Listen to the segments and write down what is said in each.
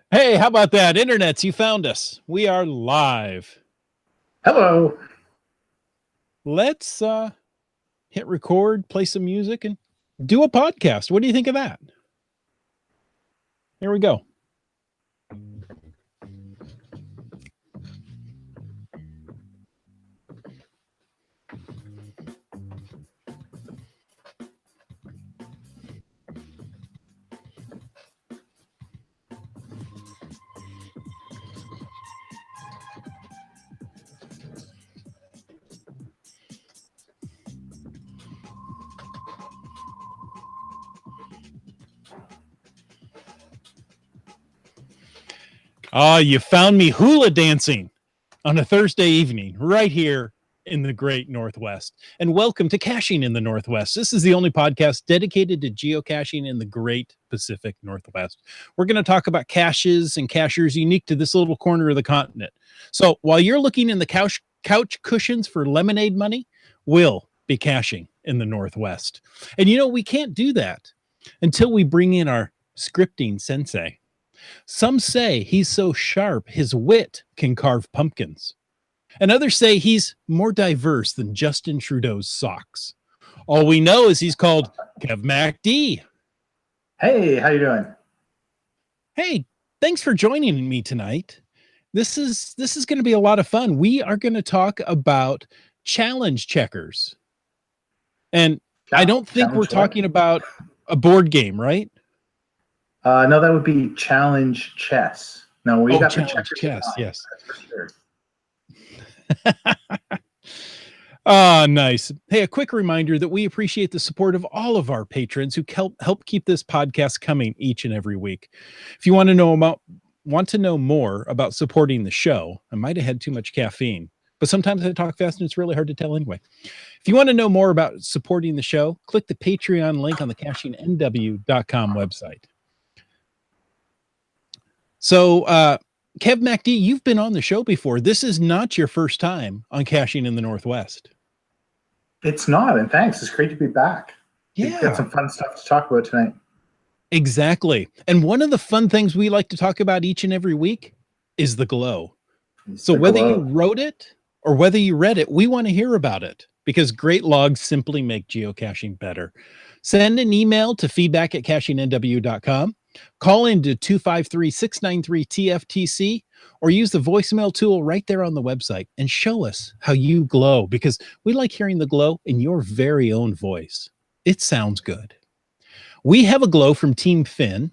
Hey, how about that? Internets, you found us. We are live. Hello. Let's hit record, play some music, and do a podcast. What do you think of that? Here we go. You found me hula dancing on a Thursday evening right here in the great Northwest. And welcome to Caching in the Northwest. This is the only podcast dedicated to geocaching in the great Pacific Northwest. We're going to talk about caches and cachers unique to this little corner of the continent. So while you're looking in the couch cushions for lemonade money, we'll be caching in the Northwest. And we can't do that until we bring in our scripting sensei. Some say he's so sharp his wit can carve pumpkins. And others say he's more diverse than Justin Trudeau's socks. All we know is he's called Kev MacD. Hey, how you doing? Hey, thanks for joining me tonight. This is going to be a lot of fun. We are going to talk about challenge checkers. And I don't think we're talking about a board game, right? No, that would be challenge chess. No, we got challenge chess. Yes, that's for sure. Nice. Hey, a quick reminder that we appreciate the support of all of our patrons who help keep this podcast coming each and every week. If you want to know more about supporting the show, I might have had too much caffeine, but sometimes I talk fast and it's really hard to tell anyway. If you want to know more about supporting the show, click the Patreon link on the CachingNW.com website. So, Kev MacD, you've been on the show before. This is not your first time on Caching in the Northwest. It's not, and thanks. It's great to be back. Yeah. We've got some fun stuff to talk about tonight. Exactly. And one of the fun things we like to talk about each and every week is the glow. Whether you wrote it or whether you read it, we want to hear about it because great logs simply make geocaching better. Send an email to feedback@CachingNW.com. Call into 253-693-TFTC or use the voicemail tool right there on the website and show us how you glow because we like hearing the glow in your very own voice. It sounds good. We have a glow from Team Finn.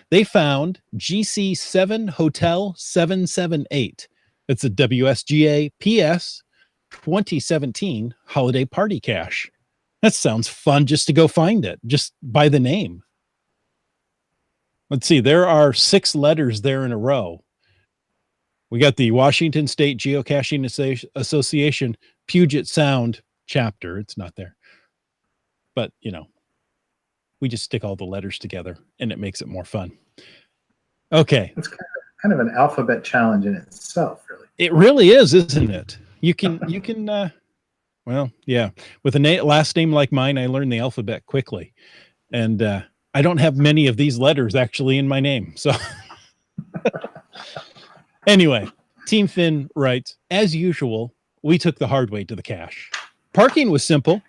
They found GC7 Hotel 778. It's a WSGA PS 2017 holiday party cache. That sounds fun just to go find it, just by the name. Let's see, there are 6 letters there in a row. We got the Washington State Geocaching Association Puget Sound chapter. It's not there. But, we just stick all the letters together and it makes it more fun. Okay. It's kind of an alphabet challenge in itself, really. It really is, isn't it? You can, well, yeah. With a last name like mine, I learned the alphabet quickly. And, I don't have many of these letters actually in my name. So anyway, Team Finn writes, as usual, we took the hard way to the cache. Parking was simple.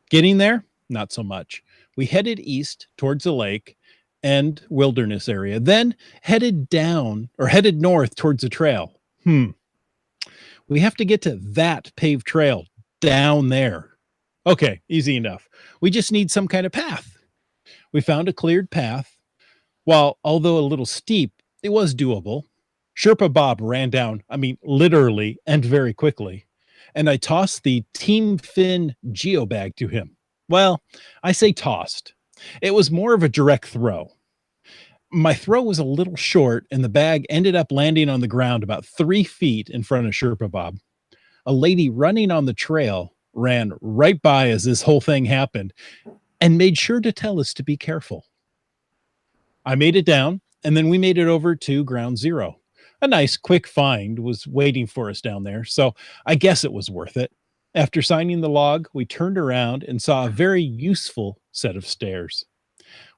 Getting there, not so much. We headed east towards the lake and wilderness area, then headed north towards the trail. We have to get to that paved trail down there. Okay, easy enough. We just need some kind of path. We found a cleared path. Although a little steep, it was doable. Sherpa Bob ran down, literally and very quickly. And I tossed the Team Finn geobag to him. Well, I say tossed. It was more of a direct throw. My throw was a little short and the bag ended up landing on the ground about 3 feet in front of Sherpa Bob. A lady running on the trail ran right by as this whole thing happened and made sure to tell us to be careful. I made it down, and then we made it over to ground zero. A nice quick find was waiting for us down there, so I guess it was worth it. After signing the log, we turned around and saw a very useful set of stairs.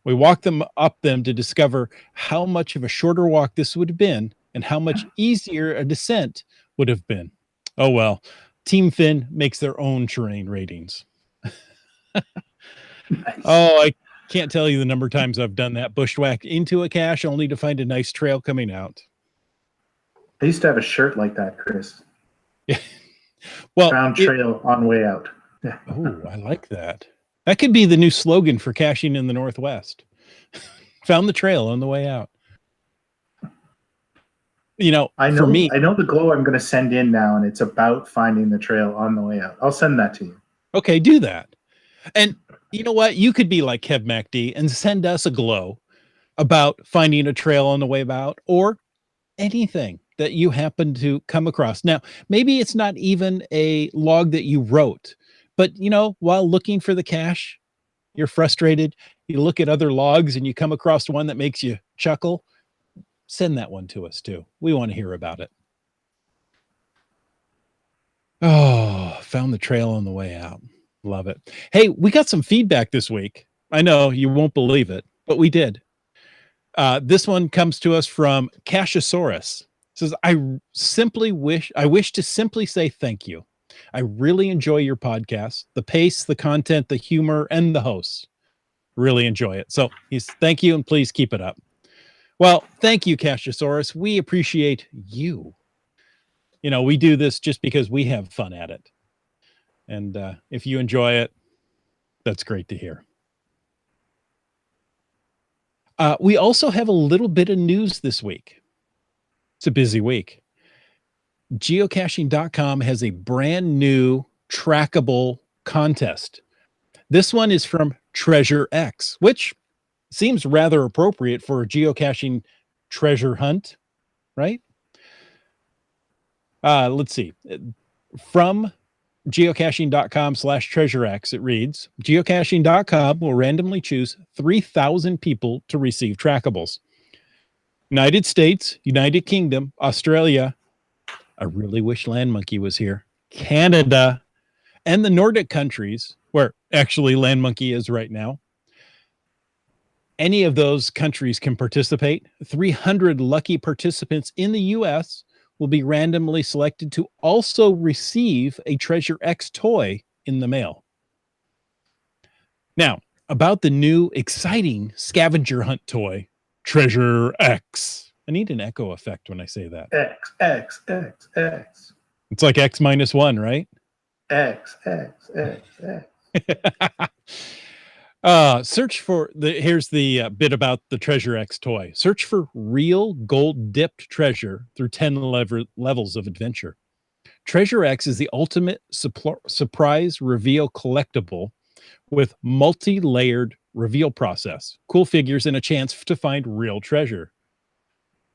We walked them up them to discover how much of a shorter walk this would have been and how much easier a descent would have been. Oh, well, Team Finn makes their own terrain ratings. Nice. Oh, I can't tell you the number of times I've done that, bushwhacked into a cache only to find a nice trail coming out. I used to have a shirt like that, Chris. Well, Found trail on way out. Yeah. Oh, I like that. That could be the new slogan for caching in the Northwest. Found the trail on the way out. You know, I know, for me, I know the glow I'm going to send in now, and it's about finding the trail on the way out. I'll send that to you. Okay, do that. And you know what? You could be like Kev MacD and send us a glow about finding a trail on the way out or anything that you happen to come across. Now, maybe it's not even a log that you wrote, but you know, while looking for the cache, you're frustrated, you look at other logs and you come across one that makes you chuckle. Send that one to us too. We want to hear about it. Oh, found the trail on the way out. Love it. Hey, we got some feedback this week. I know you won't believe it, but we did. This one comes to us from Cachesaurus. It says, I wish to simply say thank you. I really enjoy your podcast, the pace, the content, the humor, and the hosts. Really enjoy it. So thank you, and please keep it up. Well, thank you, Cachesaurus. We appreciate you. You know, we do this just because we have fun at it. And if you enjoy it, that's great to hear. We also have a little bit of news this week. It's a busy week. Geocaching.com has a brand new trackable contest. This one is from Treasure X, which seems rather appropriate for a geocaching treasure hunt, right? Let's see. From geocaching.com/treasurex, it reads, geocaching.com will randomly choose 3,000 people to receive trackables. United States, United Kingdom, Australia, I really wish Land Monkey was here, Canada, and the Nordic countries, where actually Land Monkey is right now. Any of those countries can participate. 300 lucky participants in the U.S. will be randomly selected to also receive a Treasure X toy in the mail. Now, about the new exciting scavenger hunt toy, Treasure X. I need an echo effect when I say that. X, X, X, X. It's like X minus one, right? X, X, X, X. Search for here's the bit about the Treasure X toy. Search for real gold dipped treasure through 10 levels of adventure. Treasure X is the ultimate surprise reveal collectible with multi-layered reveal process, cool figures, and a chance to find real treasure.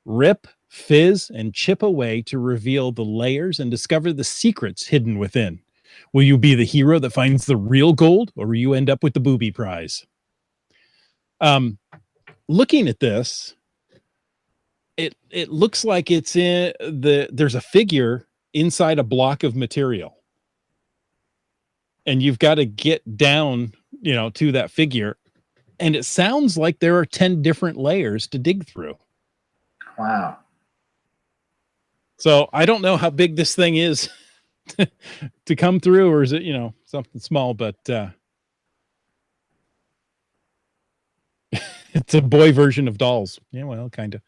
Rip, fizz, and chip away to reveal the layers and discover the secrets hidden within. Will you be the hero that finds the real gold, or will you end up with the booby prize? Looking at this, it looks like it's there's a figure inside a block of material. And you've got to get down, to that figure. And it sounds like there are 10 different layers to dig through. Wow. So I don't know how big this thing is to come through, or is it, something small, but it's a boy version of dolls. Yeah, well, kind of.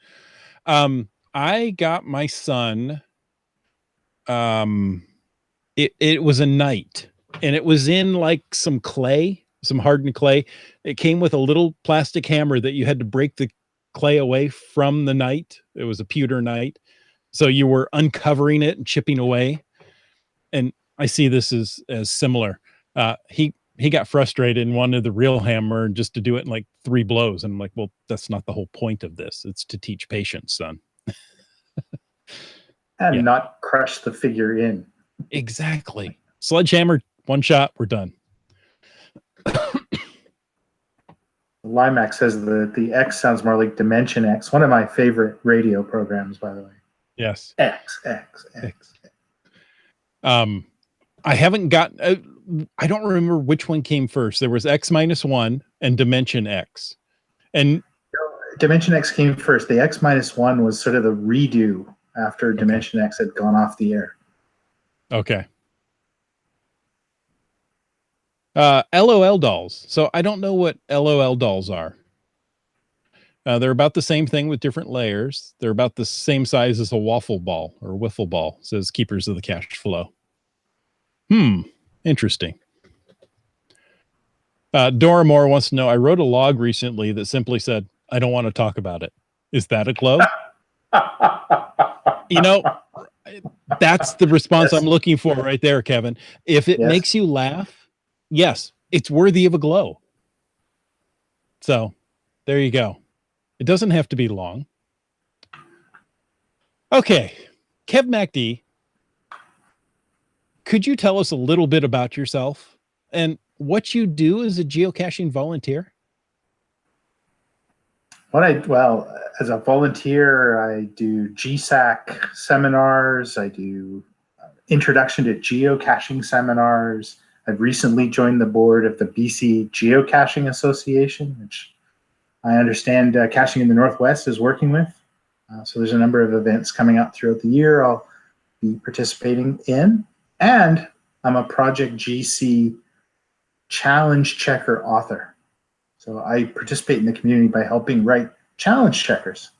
I got my son, it was a knight, and it was in like some clay, some hardened clay. It came with a little plastic hammer that you had to break the clay away from the knight. It was a pewter knight. So you were uncovering it and chipping away. And I see this as similar. He got frustrated and wanted the real hammer just to do it in like 3 blows. And I'm like, well, that's not the whole point of this. It's to teach patience, son. And not crush the figure in. Exactly. Sledgehammer, 1 shot, we're done. Limax says that the X sounds more like Dimension X, one of my favorite radio programs, by the way. Yes. X. I haven't got, I don't remember which one came first. There was X-1 and Dimension X. And Dimension X came first. The X-1 was sort of the redo after Dimension X had gone off the air. Okay. LOL dolls. So I don't know what LOL dolls are. They're about the same thing with different layers. They're about the same size as a waffle ball or wiffle ball, says Keepers of the Cash Flow. Interesting. Dora Moore wants to know, I wrote a log recently that simply said, I don't want to talk about it. Is that a glow? You know, that's the response I'm looking for right there, Kevin. If it makes you laugh, yes, it's worthy of a glow. So there you go. It doesn't have to be long. Okay. Kev MacD, could you tell us a little bit about yourself and what you do as a geocaching volunteer? Well, as a volunteer, I do GSAC seminars. I do introduction to geocaching seminars. I've recently joined the board of the BC Geocaching Association, which I understand Caching in the Northwest is working with. So there's a number of events coming up throughout the year I'll be participating in. And I'm a Project GC challenge checker author. So I participate in the community by helping write challenge checkers.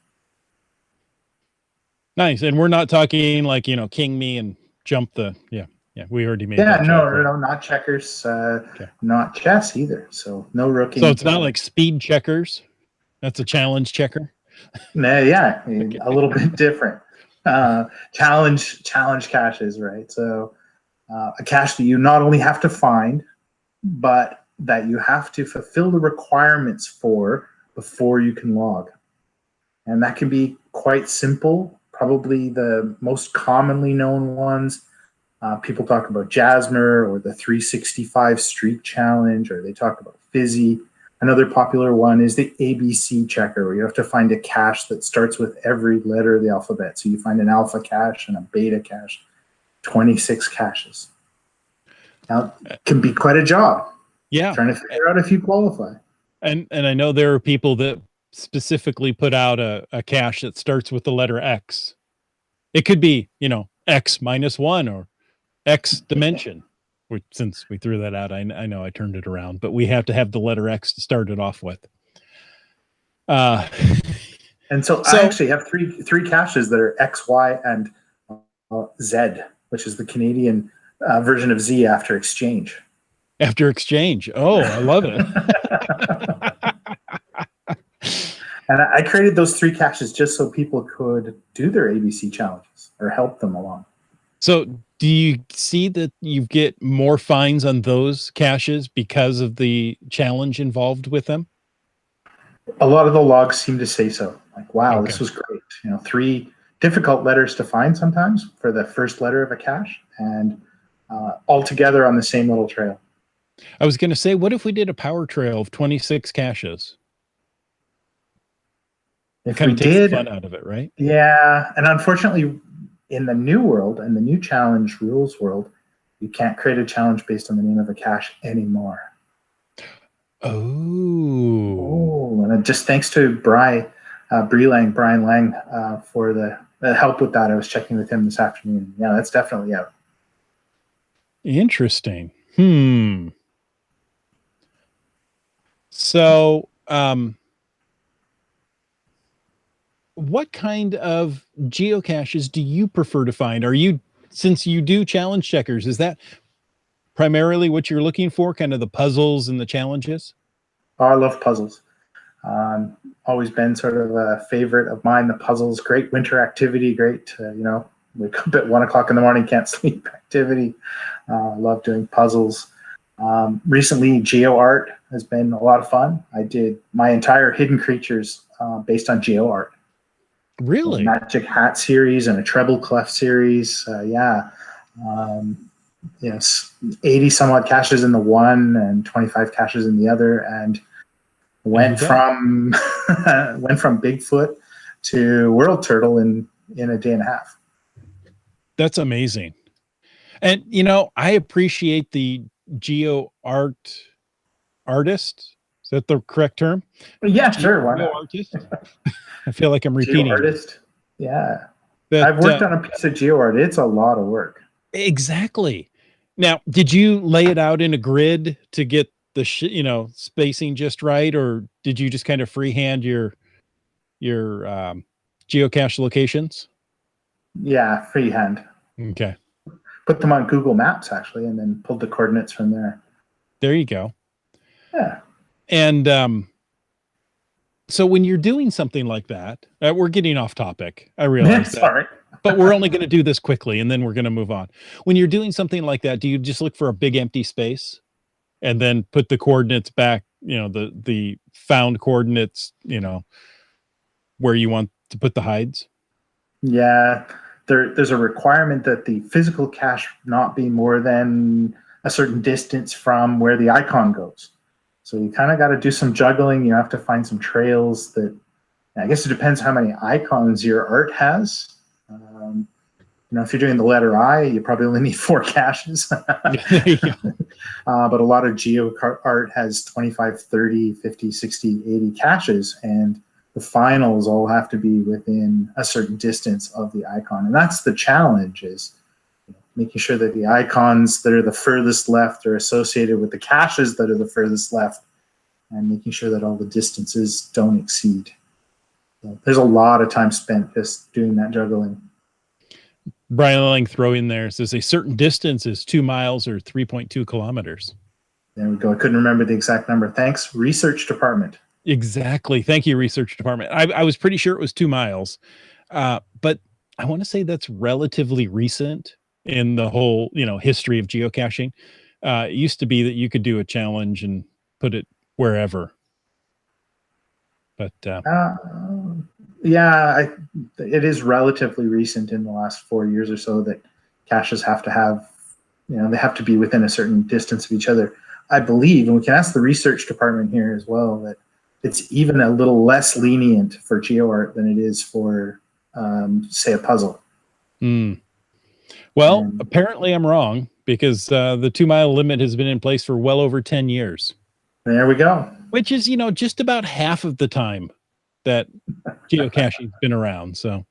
Nice. And we're not talking like, king me and jump the, we already made that no, joke, right? no, not checkers, not chess either. So no rooking. So it's not like speed checkers. That's a challenge checker. Yeah, a little bit different. Challenge caches, right? So a cache that you not only have to find, but that you have to fulfill the requirements for before you can log. And that can be quite simple. Probably the most commonly known ones, people talk about Jasmer or the 365 Streak Challenge, or they talk about Fizzy. Another popular one is the ABC checker, where you have to find a cache that starts with every letter of the alphabet. So you find an alpha cache and a beta cache, 26 caches. Now, it can be quite a job. Yeah. Trying to figure out if you qualify. And I know there are people that specifically put out a cache that starts with the letter X. It could be, X-1 or X dimension. Since we threw that out, I know I turned it around, but we have to have the letter X to start it off with. And so I actually have three caches that are X, Y, and Z, which is the Canadian version of Z after exchange. After exchange. Oh, I love it. And I created those three caches just so people could do their ABC challenges or help them along. So do you see that you get more fines on those caches because of the challenge involved with them? A lot of the logs seem to say so. Like, wow, This was great. 3 difficult letters to find sometimes for the first letter of a cache, and all together on the same little trail. I was going to say, what if we did a power trail of 26 caches? If kind we of takes did, the fun out of it, right? Yeah, and unfortunately, in the new world and the new challenge rules world, you can't create a challenge based on the name of a cache anymore. Oh, and just thanks to Brian Lang, for the help with that. I was checking with him this afternoon. Yeah, that's definitely out. Interesting. So, what kind of geocaches do you prefer to find? Since you do challenge checkers, is that primarily what you're looking for, kind of the puzzles and the challenges? Oh, I love puzzles. Always been sort of a favorite of mine. The puzzles, great winter activity, great, wake up at 1 o'clock in the morning, can't sleep activity. Love doing puzzles. Recently, GeoArt has been a lot of fun. I did my entire Hidden Creatures based on GeoArt. Really? So Magic Hat series and a Treble Clef series. 80 some odd caches in the one and 25 caches in the other, and went from Bigfoot to World Turtle in a day and a half. That's amazing. And I appreciate the GeoArt artist Is that the correct term? Yeah, sure. Why not? Geo-artist? I feel like I'm repeating. Geo-artist. Yeah. That, I've worked on a piece of geo-art. It's a lot of work. exactly. Now, did you lay it out in a grid to get the spacing just right, or did you just kind of freehand your geocache locations? Yeah, freehand. Okay. Put them on Google Maps, actually, and then pulled the coordinates from there. There you go. Yeah. And so when you're doing something like that, we're getting off topic. I realize that. Sorry. But we're only going to do this quickly, and then we're going to move on. When you're doing something like that, do you just look for a big empty space and then put the coordinates back, the found coordinates, where you want to put the hides? Yeah. There's a requirement that the physical cache not be more than a certain distance from where the icon goes. So you kind of got to do some juggling. You have to find some trails that, I guess it depends how many icons your art has. If you're doing the letter I, you probably only need 4 caches. But a lot of geo art has 25, 30, 50, 60, 80 caches, and the finals all have to be within a certain distance of the icon. And that's the challenge, is making sure that the icons that are the furthest left are associated with the caches that are the furthest left, and making sure that all the distances don't exceed. So there's a lot of time spent just doing that juggling. Brian Lang throw in there says a certain distance is 2 miles or 3.2 kilometers. There we go. I couldn't remember the exact number. Thanks, research department. Exactly. Thank you, research department. I was pretty sure it was 2 miles, but I want to say that's relatively recent in the whole, history of geocaching. It used to be that you could do a challenge and put it wherever. But yeah, it is relatively recent in the last 4 years or so that caches have to have, they have to be within a certain distance of each other. I believe, and we can ask the research department here as well, that it's even a little less lenient for GeoArt than it is for, say, a puzzle. Well, apparently I'm wrong, because the 2 mile limit has been in place for well over 10 years. There we go. Which is, just about half of the time that geocaching's been around. So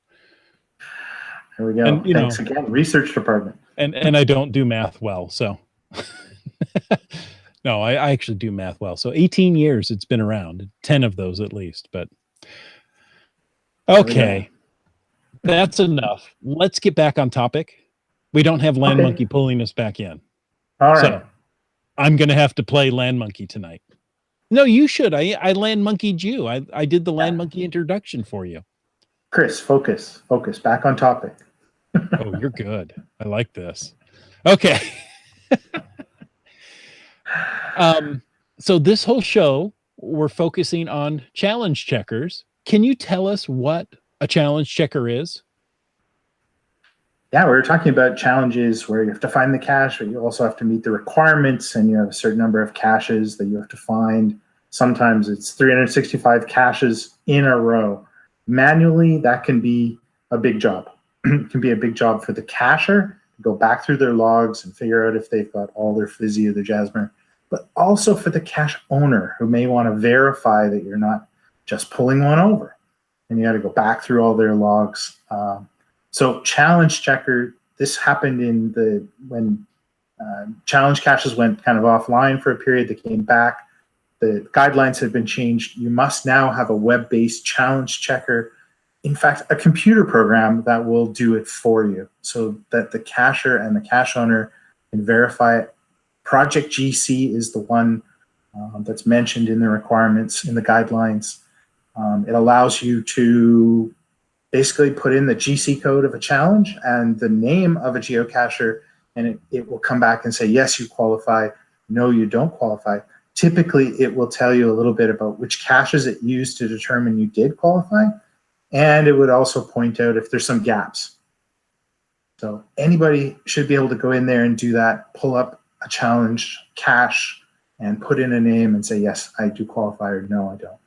there we go. And, thanks again, research department. And I don't do math well, so no, I actually do math well. So 18 years it's been around, 10 of those at least. But okay, that's enough. Let's get back on topic. We don't have Land Monkey pulling us back in. All right. So I'm going to have to play Land Monkey tonight. No, you should. I Land Monkeyed you. I did the Land Monkey introduction for you. Chris, focus. Back on topic. Oh, you're good. I like this. Okay. So this whole show, we're focusing on challenge checkers. Can you tell us what a challenge checker is? Yeah, we were talking about challenges where you have to find the cache, but you also have to meet the requirements, and you have a certain number of caches that you have to find. Sometimes it's 365 caches in a row. Manually, that can be a big job. It can be a big job for the cacher to go back through their logs and figure out if they've got all their fizzy or their jasmine, but also for the cache owner who may want to verify that you're not just pulling one over. And you got to go back through all their logs. So challenge checker, this happened when challenge caches went kind of offline for a period. They came back. The guidelines have been changed. You must now have a web-based challenge checker. In fact, a computer program that will do it for you so that the cacher and the cache owner can verify it. Project GC is the one that's mentioned in the requirements, in the guidelines. It allows you to basically put in the GC code of a challenge and the name of a geocacher, and it will come back and say, yes, you qualify, no, you don't qualify. Typically, it will tell you a little bit about which caches it used to determine you did qualify, and it would also point out if there's some gaps. So anybody should be able to go in there and do that, pull up a challenge cache, and put in a name and say, yes, I do qualify, or no, I don't.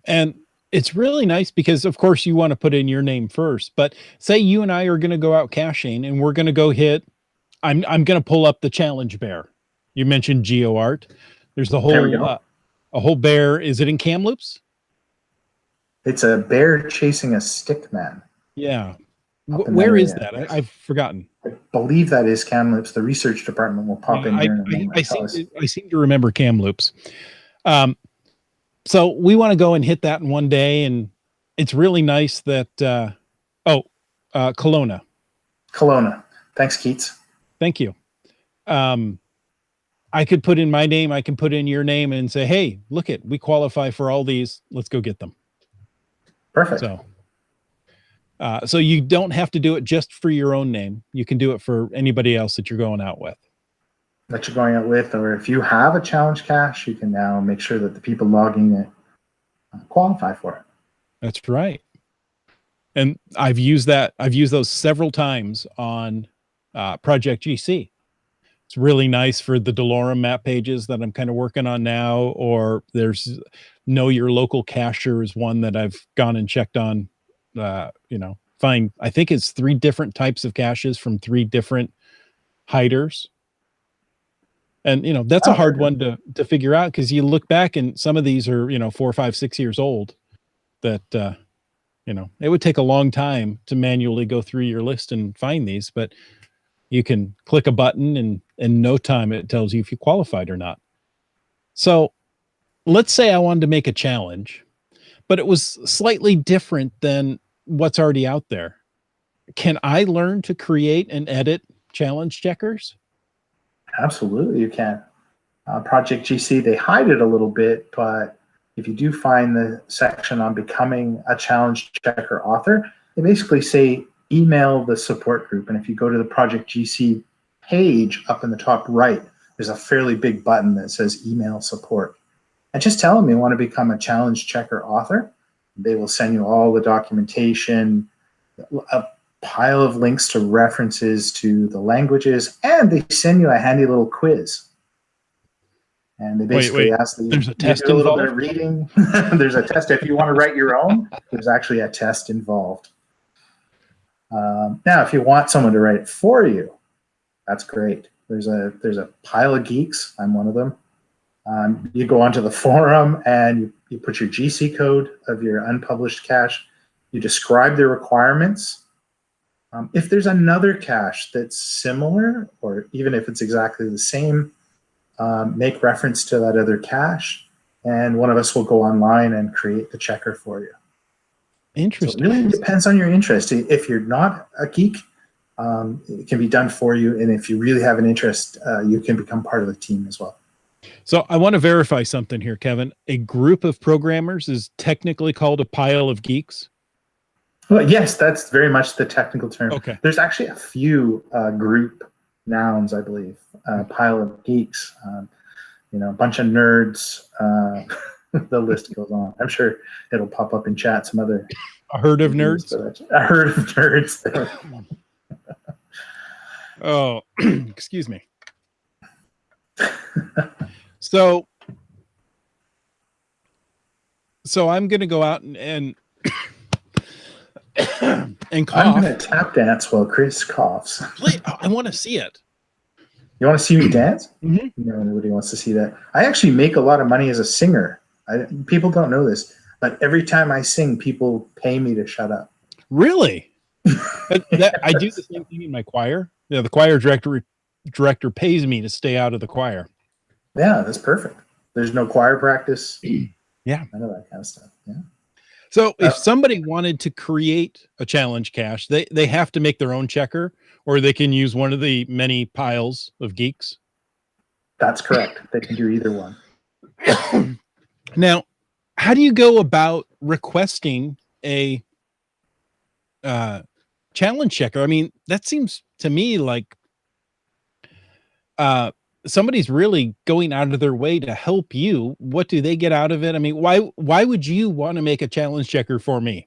And it's really nice because, of course, you want to put in your name first. But say you and I are going to go out caching and we're going to go hit, I'm going to pull up the challenge bear. You mentioned GeoArt. There's the whole a whole bear. Is it in Kamloops? It's a bear chasing a stick man. Yeah. Up in that Where is area. that? I've forgotten. I believe that is Kamloops. The research department will pop Yeah, in here in a moment I and tell seem us. I seem to remember Kamloops. So we want to go and hit that in one day, and it's really nice that Kelowna. Kelowna. Thanks, Keats. Thank you. I could put in my name, I can put in your name and say, hey, look it, we qualify for all these. Let's go get them. Perfect. So you don't have to do it just for your own name. You can do it for anybody else that you're going out with. That you're going out with, or if you have a challenge cache, you can now make sure that the people logging it qualify for it. That's right. And I've used those several times on Project GC. It's really nice for the Delorum map pages that I'm kind of working on now, or there's Know Your Local Cacher is one that I've gone and checked on. Find, I think it's 3 different types of caches from 3 different hiders. And, that's a hard one to figure out, because you look back and some of these are, 4, 5, 6 years old that, it would take a long time to manually go through your list and find these, but you can click a button and in no time it tells you if you qualified or not. So let's say I wanted to make a challenge, but it was slightly different than what's already out there. Can I learn to create and edit challenge checkers? Absolutely, you can. Project GC, they hide it a little bit, but if you do find the section on becoming a challenge checker author, they basically say email the support group. And if you go to the Project GC page up in the top right, there's a fairly big button that says email support. And just tell them you want to become a challenge checker author. They will send you all the documentation, a pile of links to references to the languages, and they send you a handy little quiz. And they basically ask that you do a little bit of reading. There's a test. If you want to write your own, there's actually a test involved. Now, if you want someone to write it for you, that's great. There's a pile of geeks. I'm one of them. You go onto the forum and you put your GC code of your unpublished cache. You describe the requirements. If there's another cache that's similar, or even if it's exactly the same, make reference to that other cache, and one of us will go online and create the checker for you. Interesting. So it really depends on your interest. If you're not a geek, it can be done for you. And if you really have an interest, you can become part of the team as well. So I want to verify something here, Kevin. A group of programmers is technically called a pile of geeks? Well, yes, that's very much the technical term. Okay. There's actually a few group nouns, I believe. Pile of geeks, a bunch of nerds. The list goes on. I'm sure it'll pop up in chat. Some other a herd of nerds. A herd of nerds. Oh, excuse me. So I'm going to go out and and cough. I'm going to tap dance while Chris coughs. Please, I want to see it. You want to see me dance? Mm-hmm. No, nobody wants to see that. I actually make a lot of money as a singer. People don't know this, but every time I sing, people pay me to shut up. Really? I do the same thing in my choir. Yeah, the choir director pays me to stay out of the choir. Yeah, that's perfect. There's no choir practice. Yeah, I know that kind of stuff. Yeah. So if somebody wanted to create a challenge cache, they have to make their own checker, or they can use one of the many piles of geeks. That's correct. They can do either one. Now, how do you go about requesting a challenge checker? I mean, that seems to me like somebody's really going out of their way to help you. What do they get out of it? I mean, why would you want to make a challenge checker for me?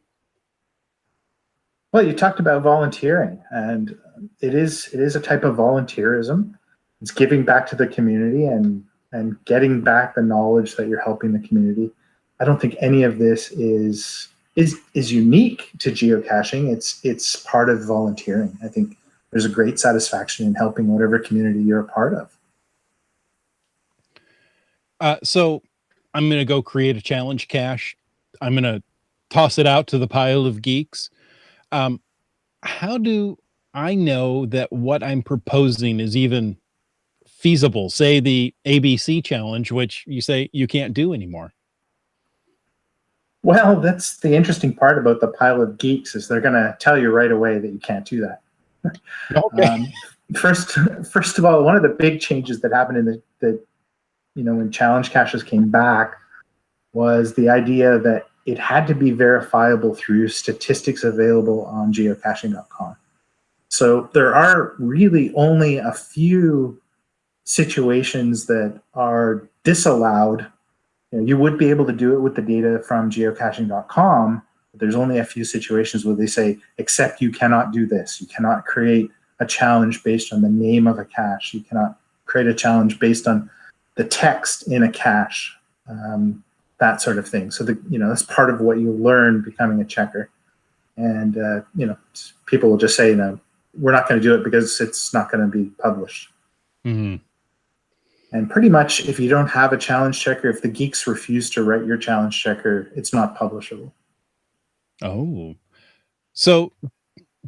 Well, you talked about volunteering, and it is a type of volunteerism. It's giving back to the community and getting back the knowledge that you're helping the community. I don't think any of this is unique to geocaching. It's part of volunteering. I think there's a great satisfaction in helping whatever community you're a part of. So I'm going to go create a challenge cache. I'm going to toss it out to the pile of geeks. How do I know that what I'm proposing is even feasible? Say the ABC challenge, which you say you can't do anymore. Well, that's the interesting part about the pile of geeks is they're going to tell you right away that you can't do that. Okay. First of all, one of the big changes that happened in when challenge caches came back was the idea that it had to be verifiable through statistics available on geocaching.com. So there are really only a few situations that are disallowed. You would be able to do it with the data from geocaching.com, but there's only a few situations where they say, except you cannot do this. You cannot create a challenge based on the name of a cache. You cannot create a challenge based on the text in a cache, that sort of thing. So that's part of what you learn becoming a checker. And people will just say, we're not going to do it because it's not going to be published. Mm-hmm. And pretty much, if you don't have a challenge checker, if the geeks refuse to write your challenge checker, it's not publishable. Oh, so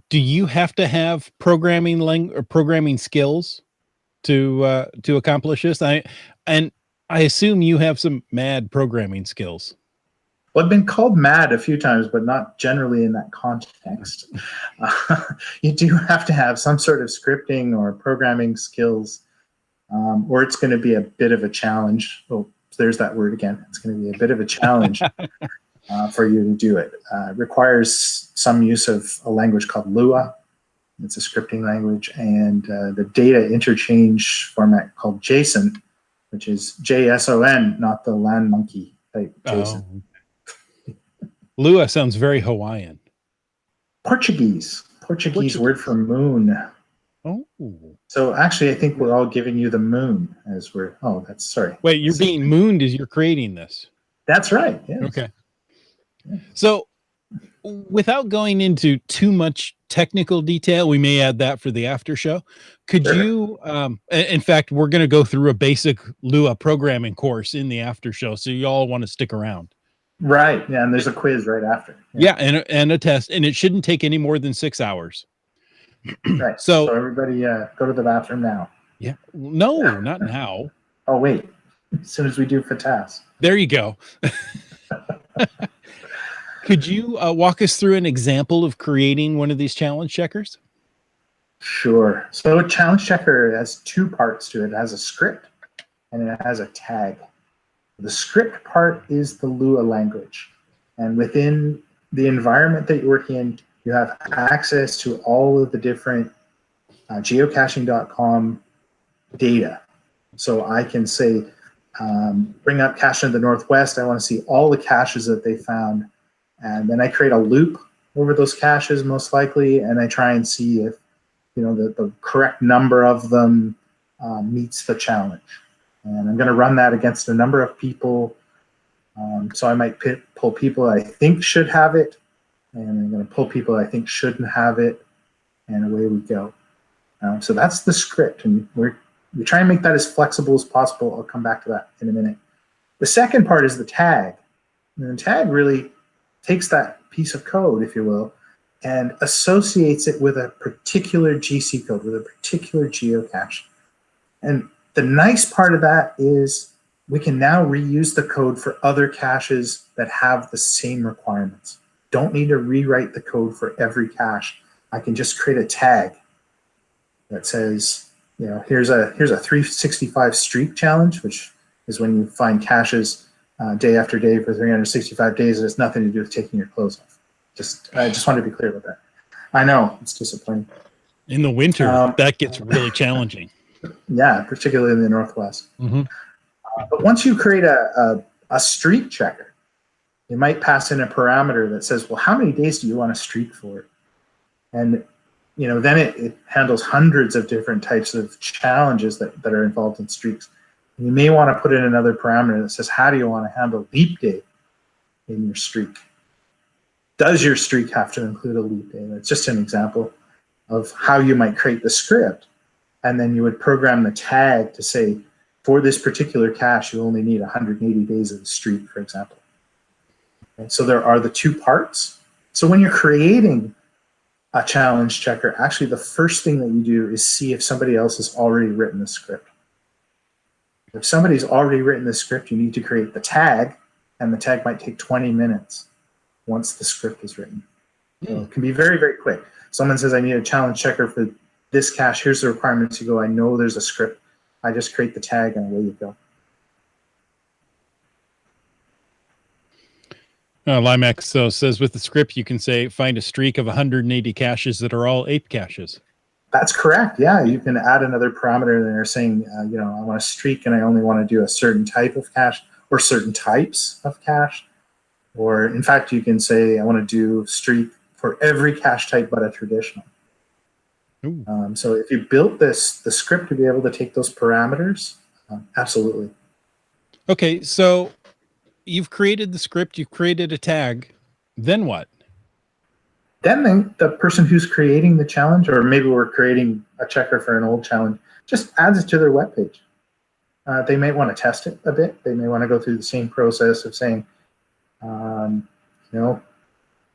do you have to have programming skills to accomplish this? I assume you have some mad programming skills. Well, I've been called mad a few times, but not generally in that context. You do have to have some sort of scripting or programming skills, or it's going to be a bit of a challenge. Oh, there's that word again. It's going to be a bit of a challenge for you to do it. It requires some use of a language called Lua. It's a scripting language, and the data interchange format called JSON, which is JSON, not the land monkey type JSON. Oh. Lua sounds very Hawaiian. Portuguese word for moon. Oh. So actually, I think we're all giving you the moon as we're. Oh, that's sorry. Wait, you're being mooned as you're creating this. That's right. Yes. Okay. So, without going into too much technical detail, we may add that for the after show. Could you? In fact, we're going to go through a basic Lua programming course in the after show, so you all want to stick around. Right. Yeah, and there's a quiz right after. Yeah, and a test, and it shouldn't take any more than 6 hours. Right. So everybody go to the bathroom now. Yeah. No, not now. Oh, wait. As soon as we do FATAS. There you go. Could you walk us through an example of creating one of these challenge checkers? Sure. So a challenge checker has two parts to it. It has a script and it has a tag. The script part is the Lua language. And within the environment that you're working in, you have access to all of the different geocaching.com data. So I can say, bring up Cache in the Northwest. I want to see all the caches that they found. And then I create a loop over those caches, most likely, and I try and see if the correct number of them meets the challenge. And I'm going to run that against a number of people. So I might pull people I think should have it, and I'm going to pull people I think shouldn't have it, and away we go. So that's the script, and we try and make that as flexible as possible. I'll come back to that in a minute. The second part is the tag. And the tag really takes that piece of code, if you will, and associates it with a particular GC code, with a particular geocache. And the nice part of that is we can now reuse the code for other caches that have the same requirements. Don't need to rewrite the code for every cache. I can just create a tag that says, here's a 365 streak challenge, which is when you find caches day after day for 365 days. It has nothing to do with taking your clothes off. I just want to be clear about that. I know it's disappointing. In the winter, that gets really challenging. Yeah, particularly in the Northwest. Mm-hmm. But once you create a streak checker, you might pass in a parameter that says, well, how many days do you want to streak for? And then it handles hundreds of different types of challenges that are involved in streaks. And you may want to put in another parameter that says, how do you want to handle leap day in your streak? Does your streak have to include a leap day? That's just an example of how you might create the script. And then you would program the tag to say, for this particular cache, you only need 180 days of the streak, for example. And so there are the two parts. So when you're creating a challenge checker, actually the first thing that you do is see if somebody else has already written the script. If somebody's already written the script, you need to create the tag, and the tag might take 20 minutes once the script is written. So it can be very, very quick. Someone says, I need a challenge checker for this cache. Here's the requirements. You go, I know there's a script. I just create the tag, and away you go. Limax so says with the script, you can say, find a streak of 180 caches that are all ape caches. That's correct. Yeah, you can add another parameter there saying, you know, I want a streak and I only want to do a certain type of cache or certain types of cache. Or in fact, you can say, I want to do streak for every cache type but a traditional. So if you built the script to be able to take those parameters, absolutely. Okay, so you've created the script, you've created a tag, then what? Then the person who's creating the challenge, or maybe we're creating a checker for an old challenge, just adds it to their webpage. They may want to test it a bit. They may want to go through the same process of saying, you know,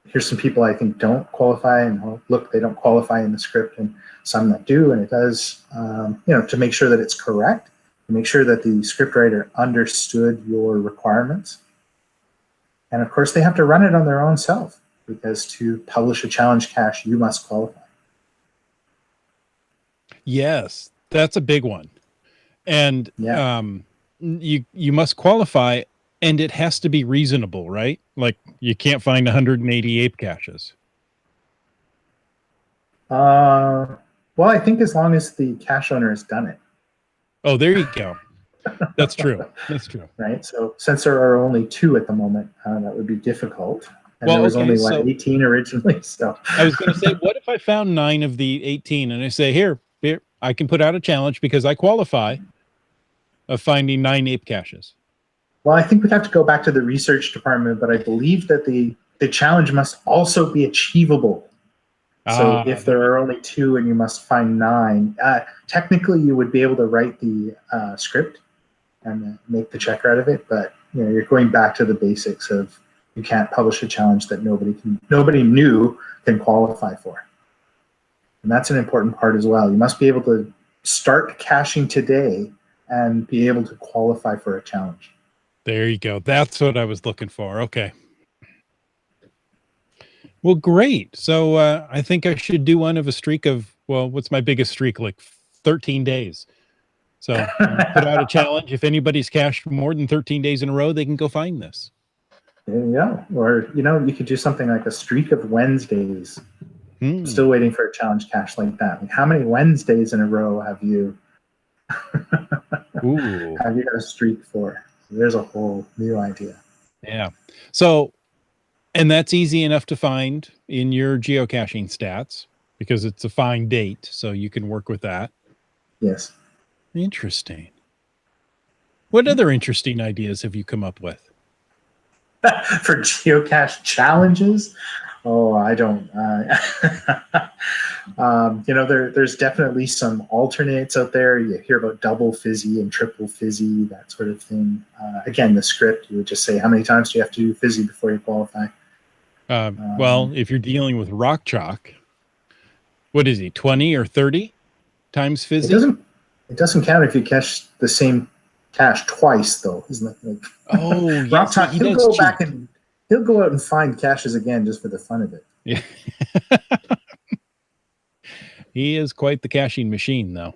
here's some people I think don't qualify, and oh, look, they don't qualify in the script, and some that do, and it does, you know, to make sure that it's correct, to make sure that the scriptwriter understood your requirements. And of course, they have to run it on their own self, because to publish a challenge cache, you must qualify. Yes, that's a big one. And you must qualify, and it has to be reasonable, right? Like you can't find 180 ape caches. Well, I think as long as the cache owner has done it. Oh, there you go. That's true. That's true. Right. So since there are only 2 at the moment, that would be difficult. And there was only 18 originally. So I was going to say, what if I found 9 of the 18 and I say, here, I can put out a challenge because I qualify of finding 9 ape caches? Well, I think we'd have to go back to the research department, but I believe that the challenge must also be achievable. So if there are only 2 and you must find 9, technically you would be able to write the script and make the checker out of it. But you know, you're going back to the basics of you can't publish a challenge that nobody new can qualify for. And that's an important part as well. You must be able to start caching today and be able to qualify for a challenge. There you go. That's what I was looking for. Okay. Well, great. So I think I should do one of a streak of, well, what's my biggest streak? Like 13 days. So put out a challenge. If anybody's cached more than 13 days in a row, they can go find this. There you go. Or, you know, you could do something like a streak of Wednesdays. Still waiting for a challenge cache like that. Like, how many Wednesdays in a row have you have you got a streak for? There's a whole new idea. Yeah. So, and that's easy enough to find in your geocaching stats because it's a fine date. So you can work with that. Yes. Interesting. What other interesting ideas have you come up with? For geocache challenges? Oh, I don't. You know, there's definitely some alternates out there. You hear about double fizzy and triple fizzy, that sort of thing. Again, the script, you would just say, how many times do you have to do fizzy before you qualify? Well, if you're dealing with rock chalk, what is he, 20 or 30 times fizzy? It doesn't count if you cache the same cache twice, though, isn't it? Like, oh, rock chalk, he'll go back and he'll go out and find caches again just for the fun of it. Yeah. He is quite the caching machine, though.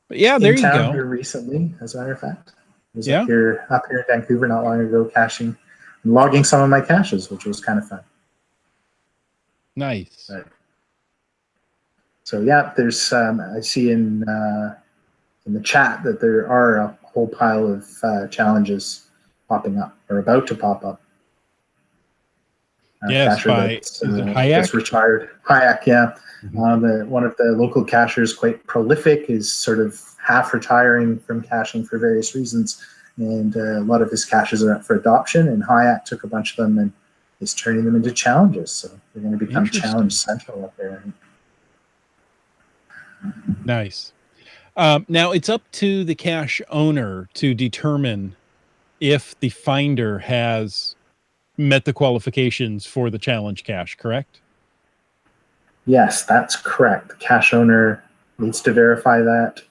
But yeah, there you go. Here recently, as a matter of fact, I was up here in Vancouver not long ago, caching and logging some of my caches, which was kind of fun. Nice. But, so yeah, there's I see in the chat that there are a whole pile of challenges popping up or about to pop up. Yes, is it Hayek? That's retired. Hayek, yeah. Mm-hmm. One of the local cachers, quite prolific, is sort of half retiring from caching for various reasons, and a lot of his caches are up for adoption, and Hayek took a bunch of them and is turning them into challenges, so they're going to become challenge central up there. Nice. Now it's up to the cache owner to determine if the finder has met the qualifications for the challenge cache, correct? Yes, that's correct. The cache owner needs to verify that.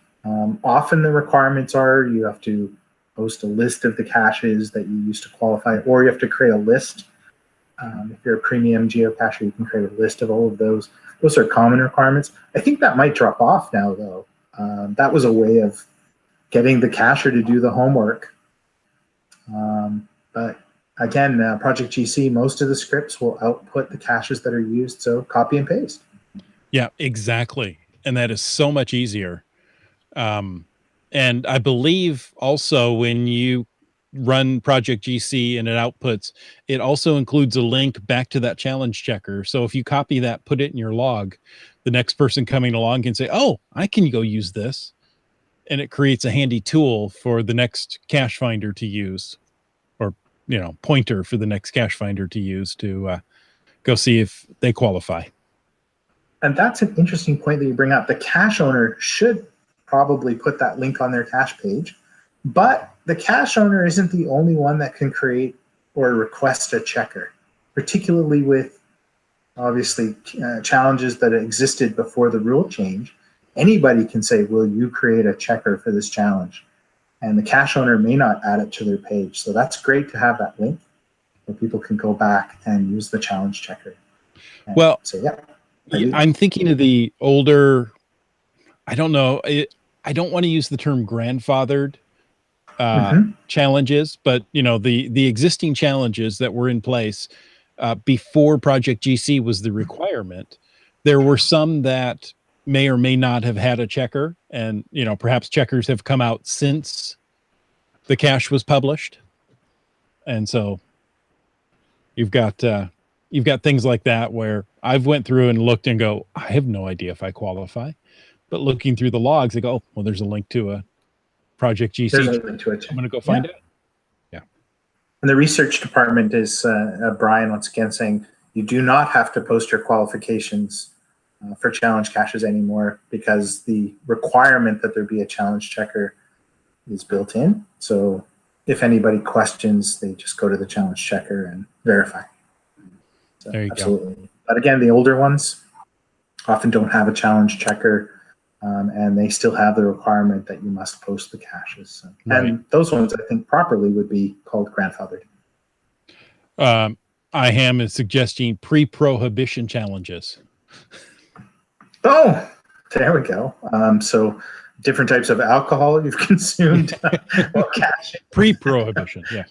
Often the requirements are you have to post a list of the caches that you use to qualify, or you have to create a list. If you're a premium geocacher, you can create a list of all of those. Those are common requirements. I think that might drop off now, though. That was a way of getting the cacher to do the homework. But again, Project GC, most of the scripts will output the caches that are used, so copy and paste. Yeah, exactly. And that is so much easier. And I believe also when you run Project GC and it outputs, it also includes a link back to that challenge checker. So if you copy that, put it in your log, the next person coming along can say, oh, I can go use this. And it creates a handy tool for the next cache finder to use, or, pointer for the next cache finder to use to go see if they qualify. And that's an interesting point that you bring up. The cache owner should probably put that link on their cache page, but the cache owner isn't the only one that can create or request a checker, particularly with obviously challenges that existed before the rule change. Anybody can say, will you create a checker for this challenge? And the cache owner may not add it to their page. So that's great to have that link where people can go back and use the challenge checker. And well, say, yeah. I'm thinking of the older, I don't know, I don't want to use the term grandfathered challenges, but the existing challenges that were in place before Project GC was the requirement. There were some that may or may not have had a checker, and perhaps checkers have come out since the cache was published, and so you've got things like that where I've went through and looked and go, I have no idea if I qualify, but looking through the logs, I go, oh, well, there's a link to a Project GC. There's a link to it. I'm going to go find it. Yeah. And the research department is Brian once again saying you do not have to post your qualifications for challenge caches anymore because the requirement that there be a challenge checker is built in. So if anybody questions, they just go to the challenge checker and verify. So, there you absolutely. go. But again, the older ones often don't have a challenge checker, and they still have the requirement that you must post the caches. So, right. And those ones, I think, properly would be called grandfathered. IHAM is suggesting pre-prohibition challenges. Oh, there we go. So different types of alcohol you've consumed while caching. Pre-prohibition, yeah.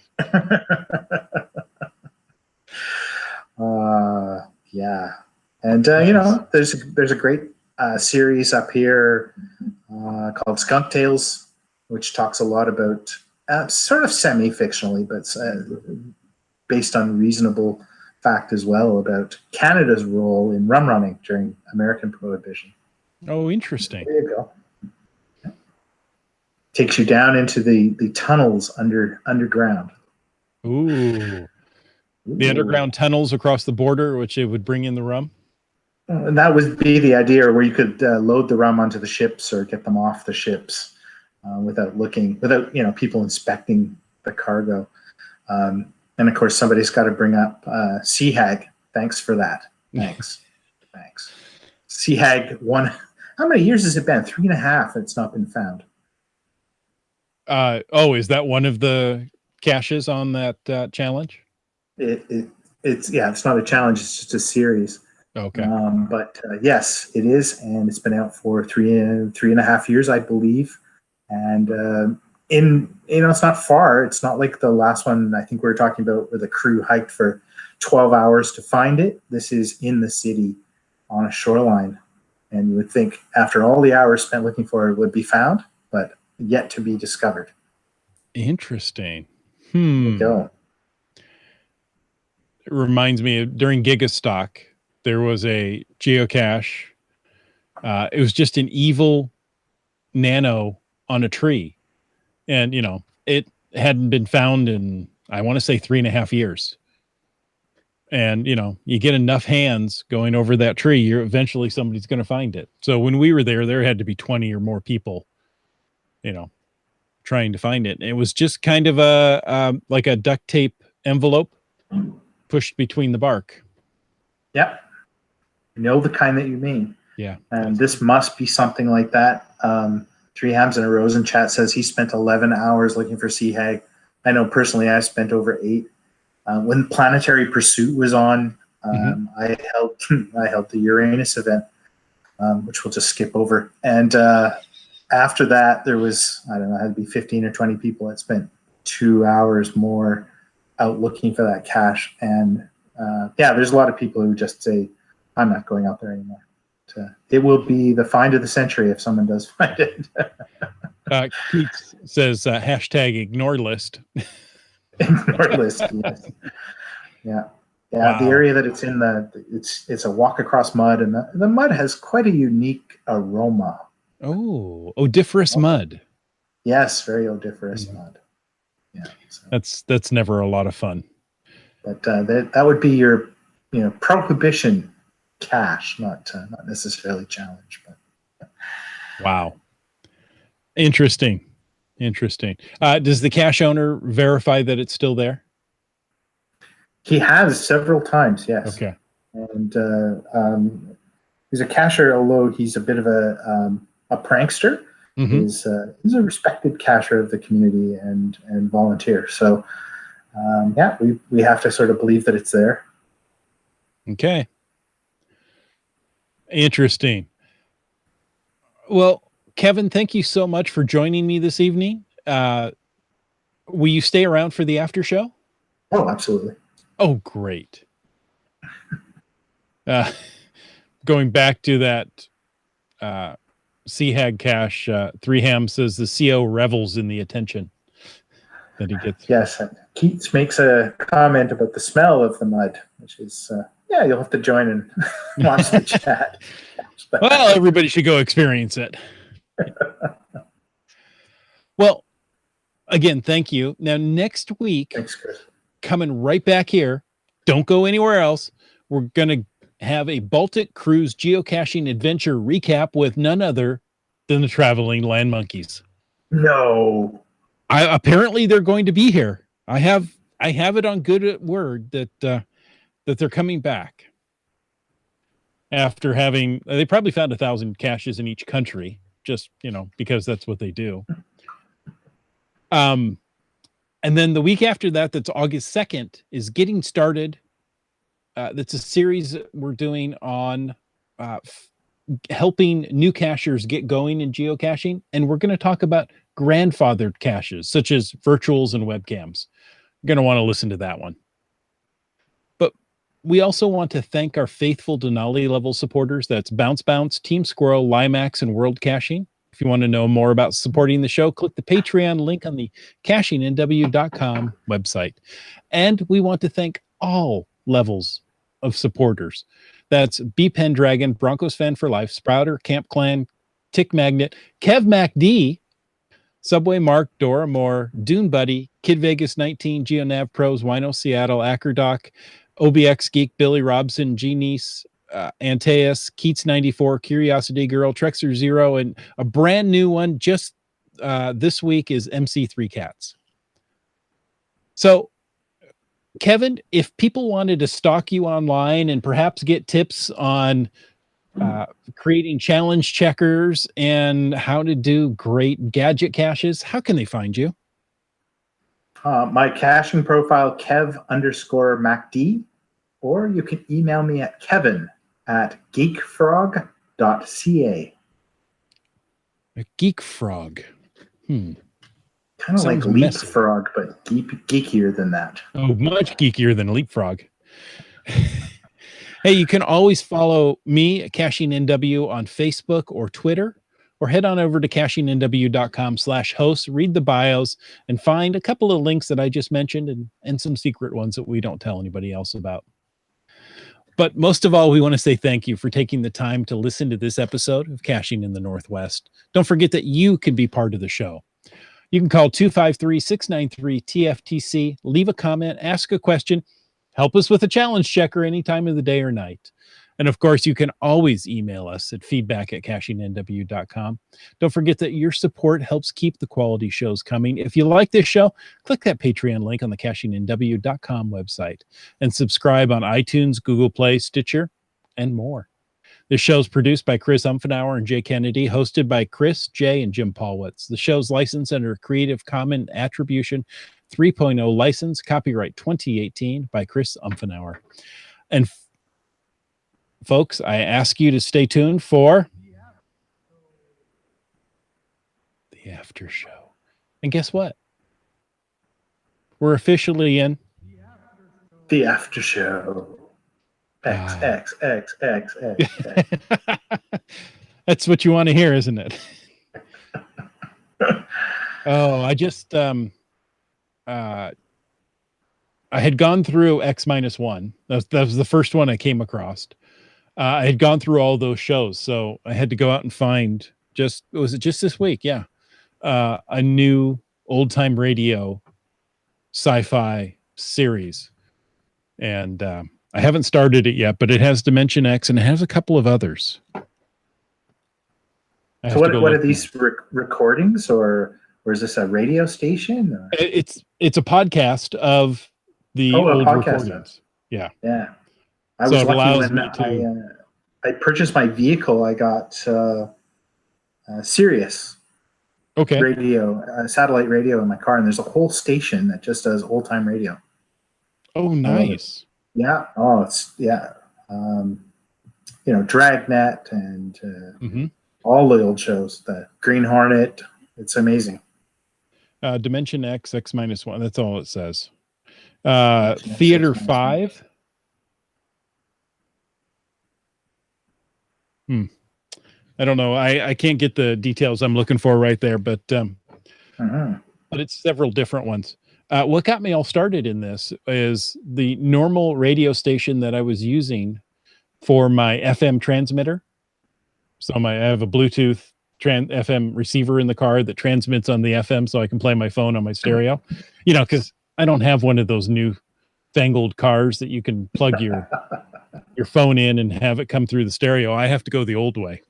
Yeah. And, there's a great series up here called Skunk Tales, which talks a lot about sort of semi-fictionally, but based on reasonable fact as well about Canada's role in rum running during American Prohibition. Oh, interesting. There you go. Yeah. Takes you down into the tunnels underground. Ooh. The underground tunnels across the border, which it would bring in the rum? And that would be the idea, where you could load the rum onto the ships or get them off the ships without people inspecting the cargo. And of course, somebody's got to bring up Sea Hag. Thanks for that. Thanks. Sea Hag won. How many years has it been? 3.5. It's not been found. Is that one of the caches on that challenge? It's not a challenge. It's just a series. Okay. But yes, it is, and it's been out for 3.5 years, I believe. And it's not far. It's not like the last one I think we were talking about where the crew hiked for 12 hours to find it. This is in the city on a shoreline. And you would think after all the hours spent looking for it would be found, but yet to be discovered. Interesting. There you go. It reminds me of during Gigastock, there was a geocache. It was just an evil nano on a tree. And, it hadn't been found in, I want to say 3.5 years. And, you get enough hands going over that tree, eventually somebody's going to find it. So when we were there had to be 20 or more people trying to find it. It was just kind of like a duct tape envelope pushed between the bark. Yep. You know the kind that you mean. Yeah. And this must be something like that. Three Hams and a Rose in chat says he spent 11 hours looking for sea hag. I know personally I spent over 8. When Planetary Pursuit was on, I helped the Uranus event, which we'll just skip over. And after that, there was, I don't know, it had to be 15 or 20 people that spent 2 hours more out looking for that cache. And there's a lot of people who just say, I'm not going out there anymore. It will be the find of the century if someone does find it. Keith says hashtag ignore list. Ignore list, yes. Yeah. Wow. The area that it's in, it's a walk across mud, and the mud has quite a unique aroma. Oh, odoriferous mud. Yes, very odoriferous mud. Yeah, so. That's never a lot of fun. But that would be your prohibition cache, not necessarily challenge. But wow, interesting. Does the cache owner verify that it's still there? He has several times, yes. Okay. And he's a cacher, although he's a bit of a prankster. He's a respected cacher of the community and volunteer. So we have to sort of believe that it's there. Okay. Interesting. Well, Kevin, thank you so much for joining me this evening. Will you stay around for the after show? Oh, absolutely. Oh, great. Going back to that Sea Hag cache, 3 Ham says the CO revels in the attention that he gets. Yes, Keats makes a comment about the smell of the mud, which is, you'll have to join and watch the chat. Well, everybody should go experience it. Well, again, thank you. Now, next week, thanks, Chris. Coming right back here, don't go anywhere else. We're going to have a Baltic Cruise geocaching adventure recap with none other than the Traveling Land Monkeys. No. Apparently they're going to be here. I have it on good word that they're coming back. After they probably found 1,000 caches in each country, just, because that's what they do. And then the week after that, that's August 2nd, is Getting Started. That's a series we're doing on helping new cachers get going in geocaching. And we're going to talk about grandfathered caches, such as virtuals and webcams. You're going to want to listen to that one. But we also want to thank our faithful Denali level supporters. That's Bounce Bounce, Team Squirrel, Limax, and World Caching. If you want to know more about supporting the show, click the Patreon link on the CachingNW.com website. And we want to thank all levels of supporters. That's B Pendragon, Broncos Fan for Life, Sprouter, Camp Clan, Tick Magnet, Kev MacD, Subway Mark, Dora Moore, Dune Buddy, Kid Vegas 19, GeoNav Pros, Wino Seattle, Ackerdoc, OBX Geek, Billy Robson, G Niece, Antaeus, Keats 94, Curiosity Girl, Trexer 0, and a brand new one just this week is MC3 Cats. So, Kevin, if people wanted to stalk you online and perhaps get tips on creating challenge checkers and how to do great gadget caches, how can they find you? My caching profile, Kev_MacD, or you can email me at kevin@geekfrog.ca. A geek frog. Kind of like leapfrog, but geekier than that. Oh, much geekier than leapfrog. Hey, you can always follow me at CachingNW on Facebook or Twitter, or head on over to CachingNW.com/host, read the bios, and find a couple of links that I just mentioned and some secret ones that we don't tell anybody else about. But most of all, we want to say thank you for taking the time to listen to this episode of Caching in the Northwest. Don't forget that you can be part of the show. You can call 253-693-TFTC, leave a comment, ask a question, help us with a challenge checker any time of the day or night. And of course, you can always email us at feedback@cachingnw.com. Don't forget that your support helps keep the quality shows coming. If you like this show, click that Patreon link on the cachingnw.com website and subscribe on iTunes, Google Play, Stitcher, and more. This show is produced by Chris Umfenauer and Jay Kennedy, hosted by Chris, Jay, and Jim Paulwitz. The show's licensed under Creative Commons Attribution 3.0 license, copyright 2018 by Chris Umfenauer. And folks, I ask you to stay tuned for the after show. And guess what? We're officially in the after show. X. That's what you want to hear, isn't it? Oh, I just I had gone through X-1. That was the first one I came across. I had gone through all those shows, so I had to go out and find was it just this week? Yeah. A new old time radio sci-fi series. And I haven't started it yet, but it has Dimension X and it has a couple of others. So what are these recordings, or is this a radio station? Or? It's a podcast of the old recordings. Yeah. Yeah. I was lucky when I purchased my vehicle. I got Sirius radio, satellite radio in my car, and there's a whole station that just does old time radio. Oh, nice. Yeah. Oh, it's Dragnet and all the old shows. The Green Hornet. It's amazing. Dimension X, X-1. That's all it says. Theater 5. I don't know. I can't get the details I'm looking for right there, but it's several different ones. What got me all started in this is the normal radio station that I was using for my FM transmitter. So I have a Bluetooth FM receiver in the car that transmits on the FM so I can play my phone on my stereo. Because I don't have one of those new fangled cars that you can plug your phone in and have it come through the stereo. I have to go the old way.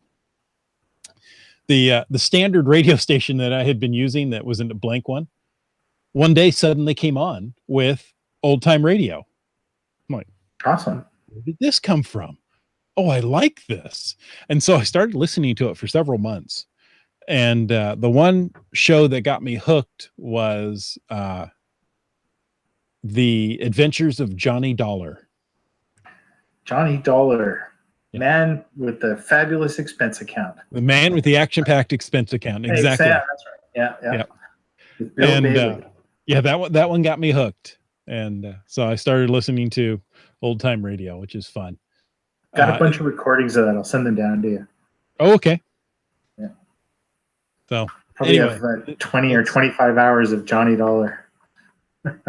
The standard radio station that I had been using that was in a blank one day suddenly came on with old time radio. I'm like, awesome. Where did this come from? Oh, I like this. And so I started listening to it for several months. And the one show that got me hooked was The Adventures of Johnny Dollar. Johnny Dollar. Yeah. Man with the fabulous expense account. The man with the action-packed expense account. Exactly. That's right. Yeah. And that one got me hooked. And so I started listening to old time radio, which is fun. Got a bunch of recordings of that. I'll send them down to you. Oh, okay. Yeah. So probably have 20 or 25 hours of Johnny Dollar.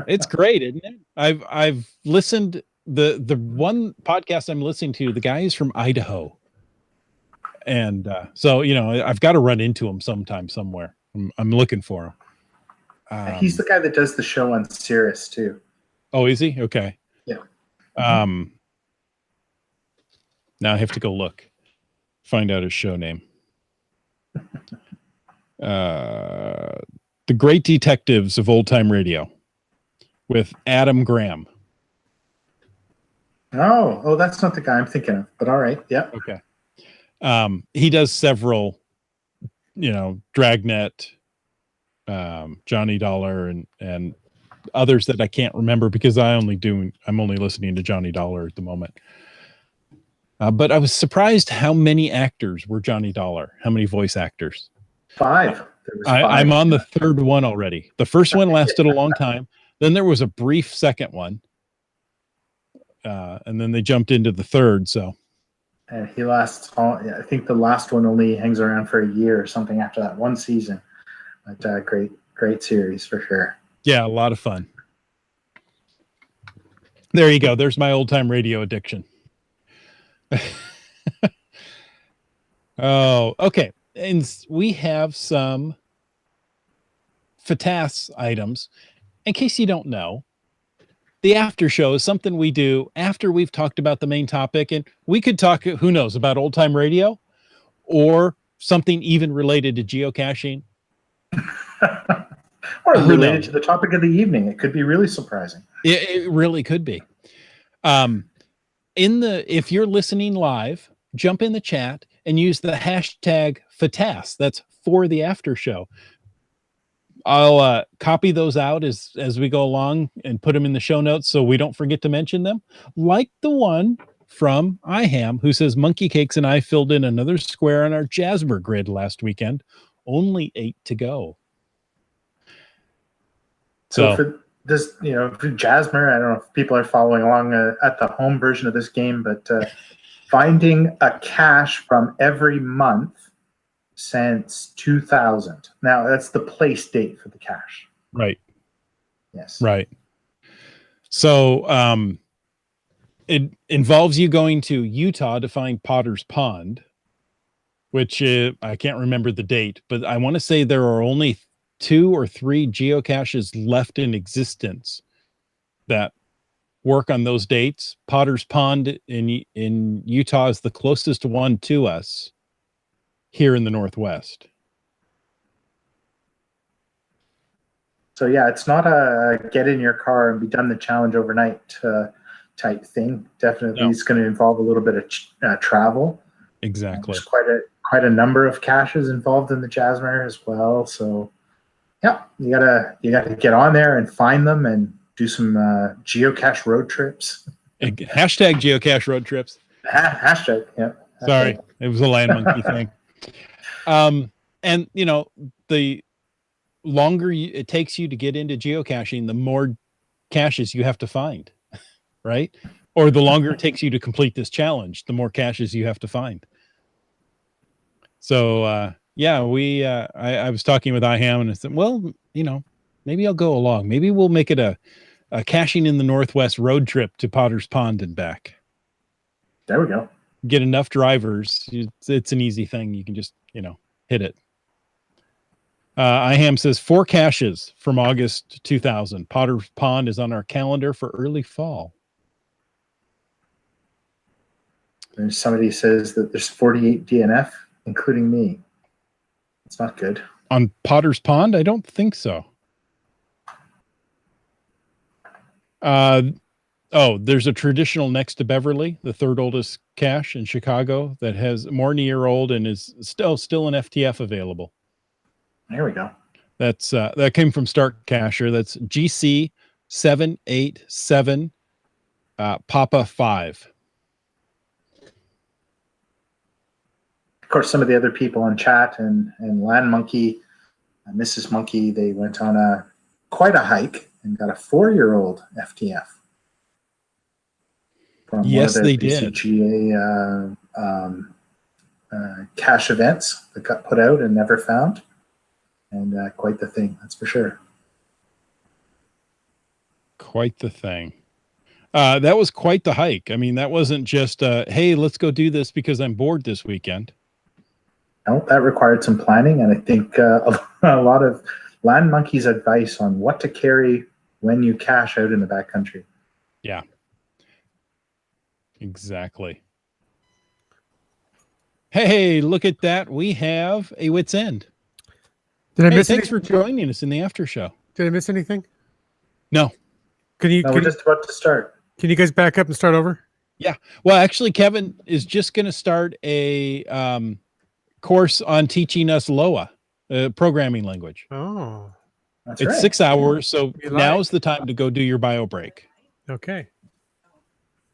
It's great, isn't it? I've listened. The one podcast I'm listening to, the guy is from Idaho. And so, I've got to run into him sometime somewhere. I'm looking for him. He's the guy that does the show on Sirius too. Oh, is he? Okay. Yeah. Now I have to go find out his show name. The Great Detectives of Old Time Radio with Adam Graham. Oh, that's not the guy I'm thinking of, but all right. Yeah. Okay. He does several, Dragnet, Johnny Dollar and others that I can't remember because I'm only listening to Johnny Dollar at the moment. But I was surprised how many actors were Johnny Dollar. How many voice actors? 5. I'm on the third one already. The first one lasted a long time. Then there was a brief second one. And then they jumped into the third. So, and he lasts. I think the last one only hangs around for a year or something after that one season. But great series for sure. Yeah, a lot of fun. There you go. There's my old time radio addiction. Oh, okay. And we have some FTAS items. In case you don't know, the after show is something we do after we've talked about the main topic, and we could talk, who knows, about old time radio or something even related to geocaching. Or Who related knows? to the topic of the evening. It could be really surprising. It really could be. If you're listening live, jump in the chat and use the hashtag FATAS. That's for the after show. I'll copy those out as we go along and put them in the show notes so we don't forget to mention them. Like the one from IHAM who says Monkey Cakes and I filled in another square on our Jasmer grid last weekend. Only 8 to go. So for this, for Jasmer, I don't know if people are following along at the home version of this game, but finding a cache from every month since 2000. Now that's the place date for the cache. Right. Yes. Right. So it involves you going to Utah to find Potter's Pond, which I can't remember the date, but I want to say there are only 2 or 3 geocaches left in existence that work on those dates. Potter's Pond in Utah is the closest one to us here in the Northwest. So yeah, it's not a get in your car and be done the challenge overnight type thing. Definitely, It's going to involve a little bit of travel. Exactly. There's quite a number of caches involved in the Jasmer as well. So yeah, you gotta get on there and find them and do some geocache road trips. Hashtag geocache road trips. Hashtag, yeah. Sorry, it was a land monkey thing. And the longer it takes you to get into geocaching, the more caches you have to find, right? Or the longer it takes you to complete this challenge, the more caches you have to find. So I was talking with IHAM and I said, well, maybe I'll go along. Maybe we'll make it a caching in the Northwest road trip to Potter's Pond and back. There we go. Get enough drivers. It's an easy thing. You can just, hit it. IHAM says 4 caches from August 2000. Potter's Pond is on our calendar for early fall. There's somebody says that there's 48 DNF, including me. It's not good. On Potter's Pond? I don't think so. There's a traditional next to Beverly, the third oldest cache in Chicago, that has more than a year old and is still an FTF available. There we go. That's that came from Stark Cacher. That's GC 787 Papa 5. Of course, some of the other people on chat and Land Monkey, Mrs. Monkey, they went on quite a hike and got a 4-year-old FTF. From yes, one of the they PCGA cache events that got put out and never found. And quite the thing, that's for sure. Quite the thing. That was quite the hike. I mean, that wasn't just, hey, let's go do this because I'm bored this weekend. No, that required some planning. And I think a lot of Land Monkey's advice on what to carry when you cache out in the backcountry. Yeah. Exactly. Hey, look at that. We have a Wits End. Did I miss thanks for joining us in the after show. Did I miss anything? No. We're just about to start. Can you guys back up and start over? Yeah. Well, actually, Kevin is just going to start a course on teaching us Loa, programming language. Oh. That's it's right. 6 hours, so now's the time to go do your bio break. Okay.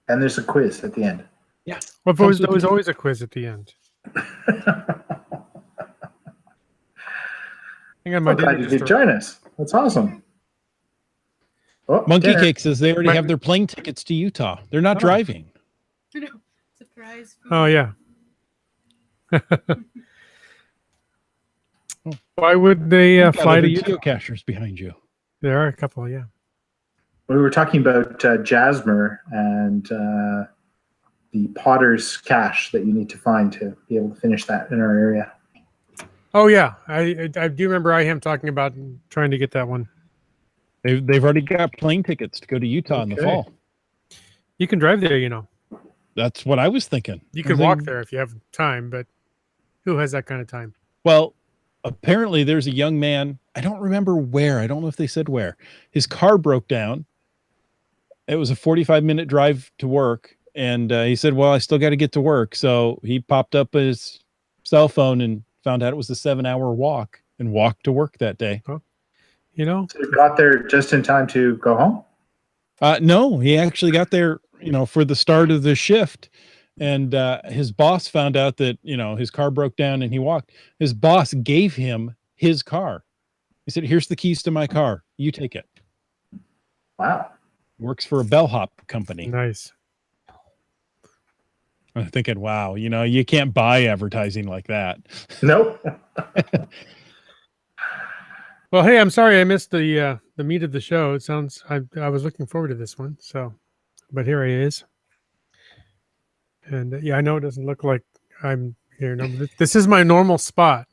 And there's a quiz at the end. Yeah. Well, there was always a quiz at the end. Hang on, I'm glad you could join us. That's awesome. Oh, Monkey Cake says they already have their plane tickets to Utah. They're not driving. No, surprise. Oh, yeah. Why would they fly to Utah? Geocachers behind you. There are a couple, yeah. We were talking about Jasmer and the Potter's cache that you need to find to be able to finish that in our area. Oh, yeah. I do remember IHAM talking about trying to get that one. They've already got plane tickets to go to Utah in the Okay. fall. You can drive there, you know. That's what I was thinking. You I can was walk thinking, there if you have time, but who has that kind of time? Well, apparently there's a young man. I don't remember where. I don't know if they said where. His car broke down. It was a 45-minute drive to work. And he said, well, I still got to get to work. So he popped up his cell phone and found out it was a 7-hour walk and walked to work that day. You know, So you got there just in time to go home? No, he actually got there, for the start of the shift. And his boss found out that, his car broke down and he walked. His boss gave him his car. He said, here's the keys to my car. You take it. Wow. Works for a bellhop company. nice. I'm thinking, wow, you can't buy advertising like that. Nope. Well, hey, I'm sorry I missed the meat of the show. It sounds I was looking forward to this one. So, but here he is. And yeah, I know it doesn't look like I'm here. No, but this is my normal spot.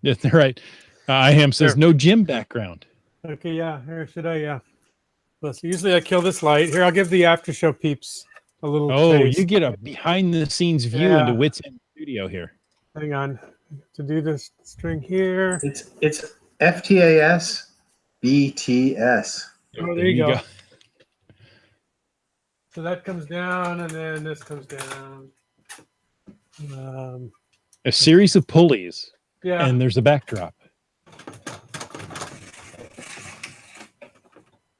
That's right. IHAM says There. no gym background. Okay, yeah. Here, should I? Well, so usually I kill this light. Here, I'll give the after show peeps a little. Oh, taste. you get a behind the scenes view Yeah. into Wits End Studio here. Hang on. To do this string here. It's FTAS BTS. Oh, there you go. So that comes down, and then this comes down. A series of pulleys, Yeah. and there's a backdrop.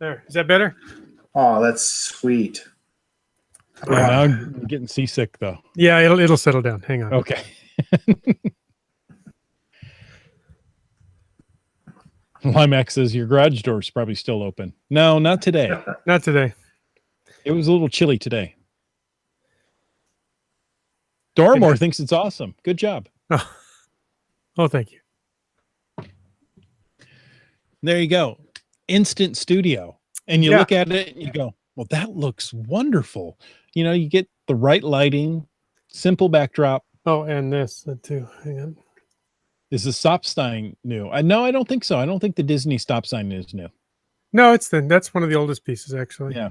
There. Is that better? Oh, that's sweet. Yeah, now I'm getting seasick though. Yeah, it'll settle down. Hang on. Okay. Limax says your garage door is probably still open. No, not today. Not today. It was a little chilly today. Dormore thinks it's awesome. Good job. Oh, thank you. There you go. Instant studio. And you Yeah. look at it and you go, well, that looks wonderful. You get the right lighting, simple backdrop. Oh, and this too. Hang on. Is the stop sign new? No, I don't think so. I don't think the Disney stop sign is new. No, that's one of the oldest pieces actually. Yeah.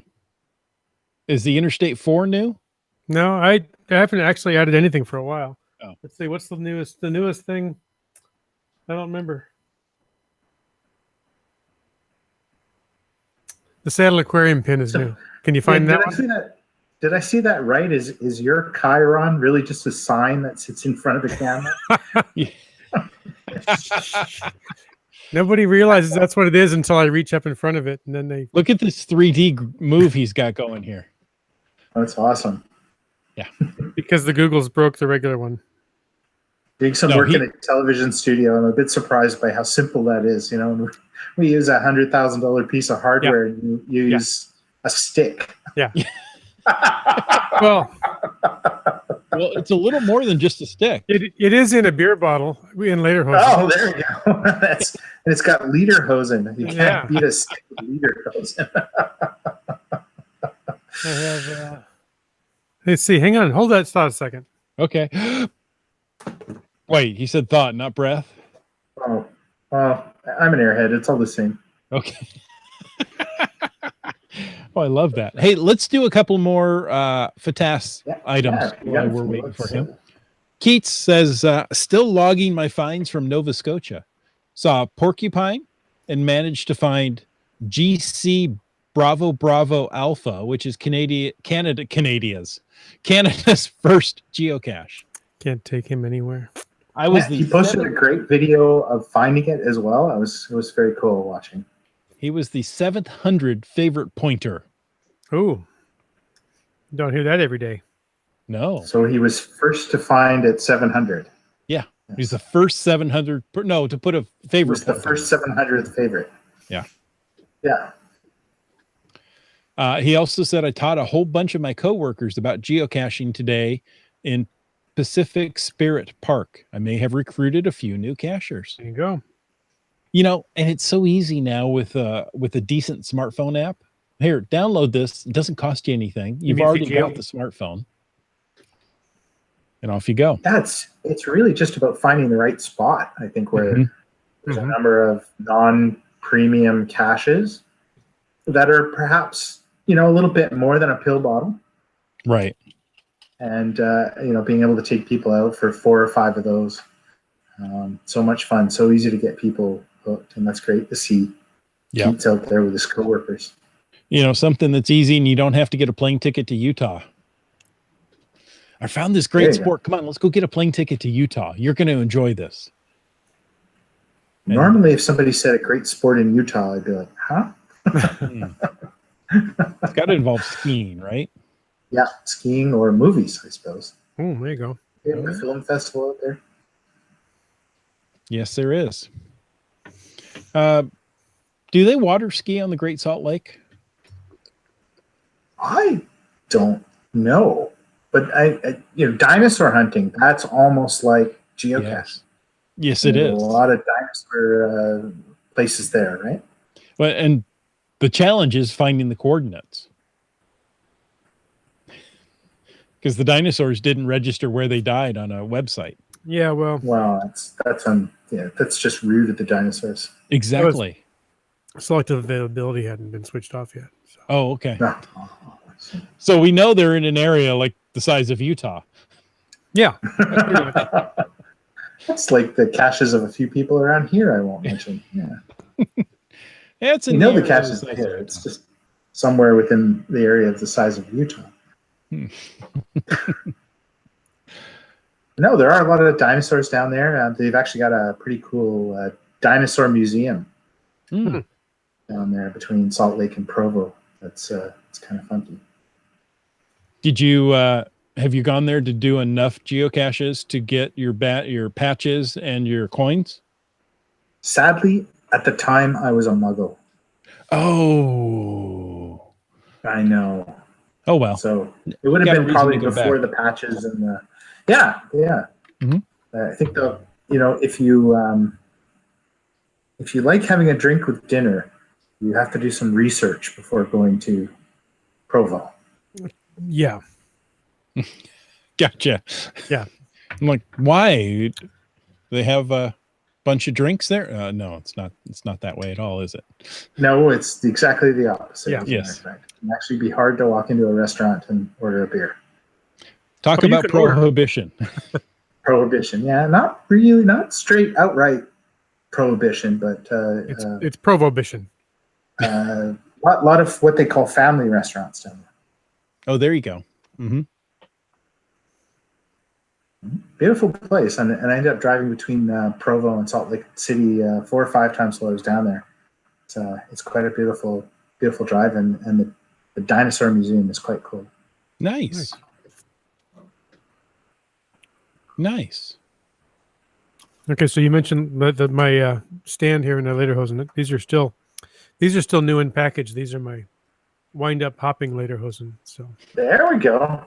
Is the Interstate 4 new? No, I haven't actually added anything for a while. Oh. Let's see. What's the newest? The newest thing? I don't remember. The saddle aquarium pin is new. Can you find Did that I one? see that? Did I see that right? Is your Chiron really just a sign that sits in front of the camera? Nobody realizes that's what it is until I reach up in front of it, and then they. Look at this 3D move he's got going here. That's awesome. Because the Googles broke the regular one. Doing some work in a television studio, I'm a bit surprised by how simple that is. When we use a $100,000 piece of hardware, and you use a stick. Yeah. Well, it's a little more than just a stick. it is in a beer bottle in later hose. Oh, there you go. And it's got lederhosen. You can't beat a stick with lederhosen. I have. Let's see. Hang on. Hold that thought a second. Okay. Wait, he said thought, not breath. Oh, well, I'm an airhead. It's all the same. Okay. Oh, I love that. Hey, let's do a couple more FATAS items while we're waiting for him. Keats says, still logging my finds from Nova Scotia. Saw porcupine and managed to find GC Bravo Bravo Alpha, which is Canada's first geocache. Can't take him anywhere. He posted a great video of finding it as well. It was very cool watching. He was the 700 favorite pointer. Oh, don't hear that every day. No. So he was first to find at 700. Yeah. He's the first 700. No, to put a favorite. He was the first 700th favorite. Yeah. Yeah. He also said, I taught a whole bunch of my coworkers about geocaching today in Pacific Spirit Park. I may have recruited a few new cachers. There you go. And it's so easy now with a decent smartphone app. Here, download this. It doesn't cost you anything. You've already got the smartphone. And off you go. It's really just about finding the right spot, I think, where there's a number of premium caches that are perhaps, you know, a little bit more than a pill bottle. Right. And, you know, being able to take people out for 4 or 5 of those. So much fun, so easy to get people hooked. And that's great to see Keats out there with his coworkers. You know, something that's easy and you don't have to get a plane ticket to Utah. I found this great sport. Come on, let's go get a plane ticket to Utah. You're going to enjoy this. Normally, if somebody said a great sport in Utah, I'd be like, huh? It's got to involve skiing, right? Yeah, skiing or movies, I suppose. Oh, there you go. Yeah, a film festival out there. Yes, there is. Do they water ski on the Great Salt Lake? I don't know, but I you know, dinosaur hunting, that's almost like geocaching. Yes, it is. A lot of dinosaur places there, right? Well, and the challenge is finding the coordinates, because the dinosaurs didn't register where they died on a website. Yeah, well, that's just rude of the dinosaurs. Exactly. Selective availability hadn't been switched off yet. So. Oh, okay. No. So we know they're in an area like the size of Utah. Yeah. That's like the caches of a few people around here I won't mention. Yeah. It's you know the caches are here. It's just somewhere within the area of the size of Utah. No, there are a lot of dinosaurs down there. They've actually got a pretty cool dinosaur museum down there between Salt Lake and Provo. It's kind of funky. Did you have you gone there to do enough geocaches to get your patches and your coins? Sadly, at the time, I was a muggle. Oh, I know. Oh well. So it would have been probably before the patches and the. Yeah. Mm-hmm. I think if you like having a drink with dinner, you have to do some research before going to Provo. Yeah. Gotcha. Yeah. I'm like, why? They have a bunch of drinks there? No, it's not. It's not that way at all, is it? No, it's exactly the opposite. Yeah. Yes. It can actually be hard to walk into a restaurant and order a beer. Talk about prohibition. Prohibition, yeah, not straight outright prohibition, but it's prohibition. lot of what they call family restaurants down there. Oh, there you go. Mm-hmm. Beautiful place, and I ended up driving between Provo and Salt Lake City 4 or 5 times while I was down there. It's quite a beautiful drive, and the dinosaur museum is quite cool. Nice. Okay, so you mentioned my stand here in the Lederhosen. These are still new in package. These are my wind-up hopping Lederhosen. So there we go.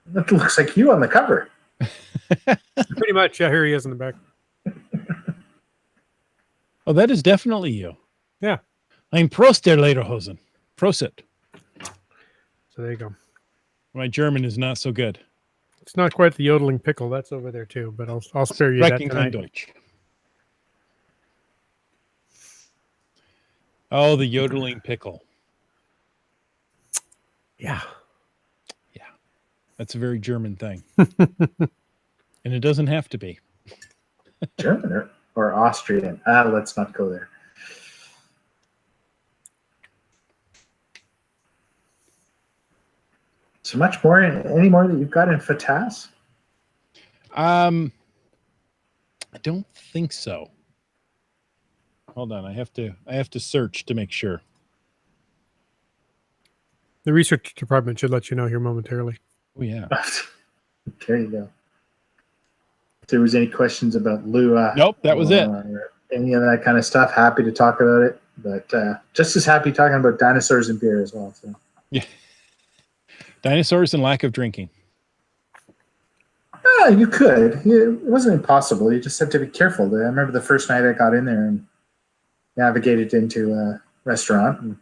That looks like you on the cover. Pretty much. Yeah, here he is in the back. Oh, that is definitely you. Yeah. I'm Prost der Lederhosen. Prosit. So there you go. My German is not so good. It's not quite the yodeling pickle. That's over there too, but I'll spare you that tonight. Deutsch. Oh, the yodeling pickle. Yeah. That's a very German thing. And it doesn't have to be. German or Austrian. Let's not go there. So much more, any more that you've got in FATAS? I don't think so. Hold on, I have to search to make sure. The research department should let you know here momentarily. Oh yeah. There you go. If there was any questions about Lua, nope, that was it. Any of that kind of stuff, happy to talk about it. But just as happy talking about dinosaurs and beer as well. So. Yeah. Dinosaurs and lack of drinking. You could. It wasn't impossible. You just had to be careful. I remember the first night I got in there and navigated into a restaurant and,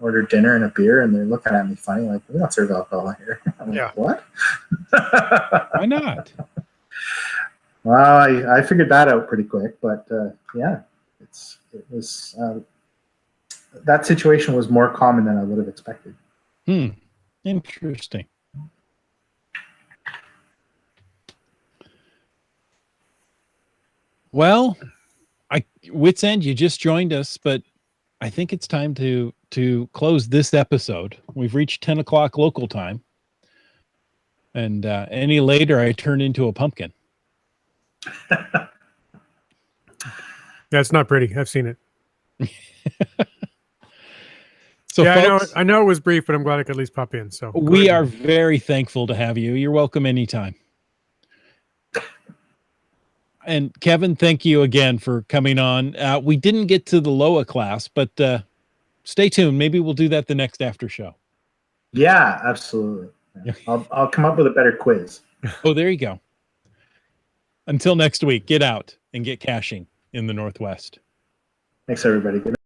ordered dinner and a beer, and they're looking at me funny, like, we don't serve alcohol here. I'm like, what? Why not? Well, I figured that out pretty quick, but yeah, it was that situation was more common than I would have expected. Interesting. Well, Wits End, you just joined us, but I think it's time to close this episode. We've reached 10 o'clock local time, and any later, I turn into a pumpkin. That's not pretty. I've seen it. So, yeah, folks, I know it was brief, but I'm glad I could at least pop in. So we are very thankful to have you. You're welcome anytime. And Kevin, thank you again for coming on. We didn't get to the Loa class, but stay tuned. Maybe we'll do that the next after show. Yeah, absolutely. Yeah. I'll come up with a better quiz. Oh, there you go. Until next week, get out and get caching in the Northwest. Thanks, everybody. Good night.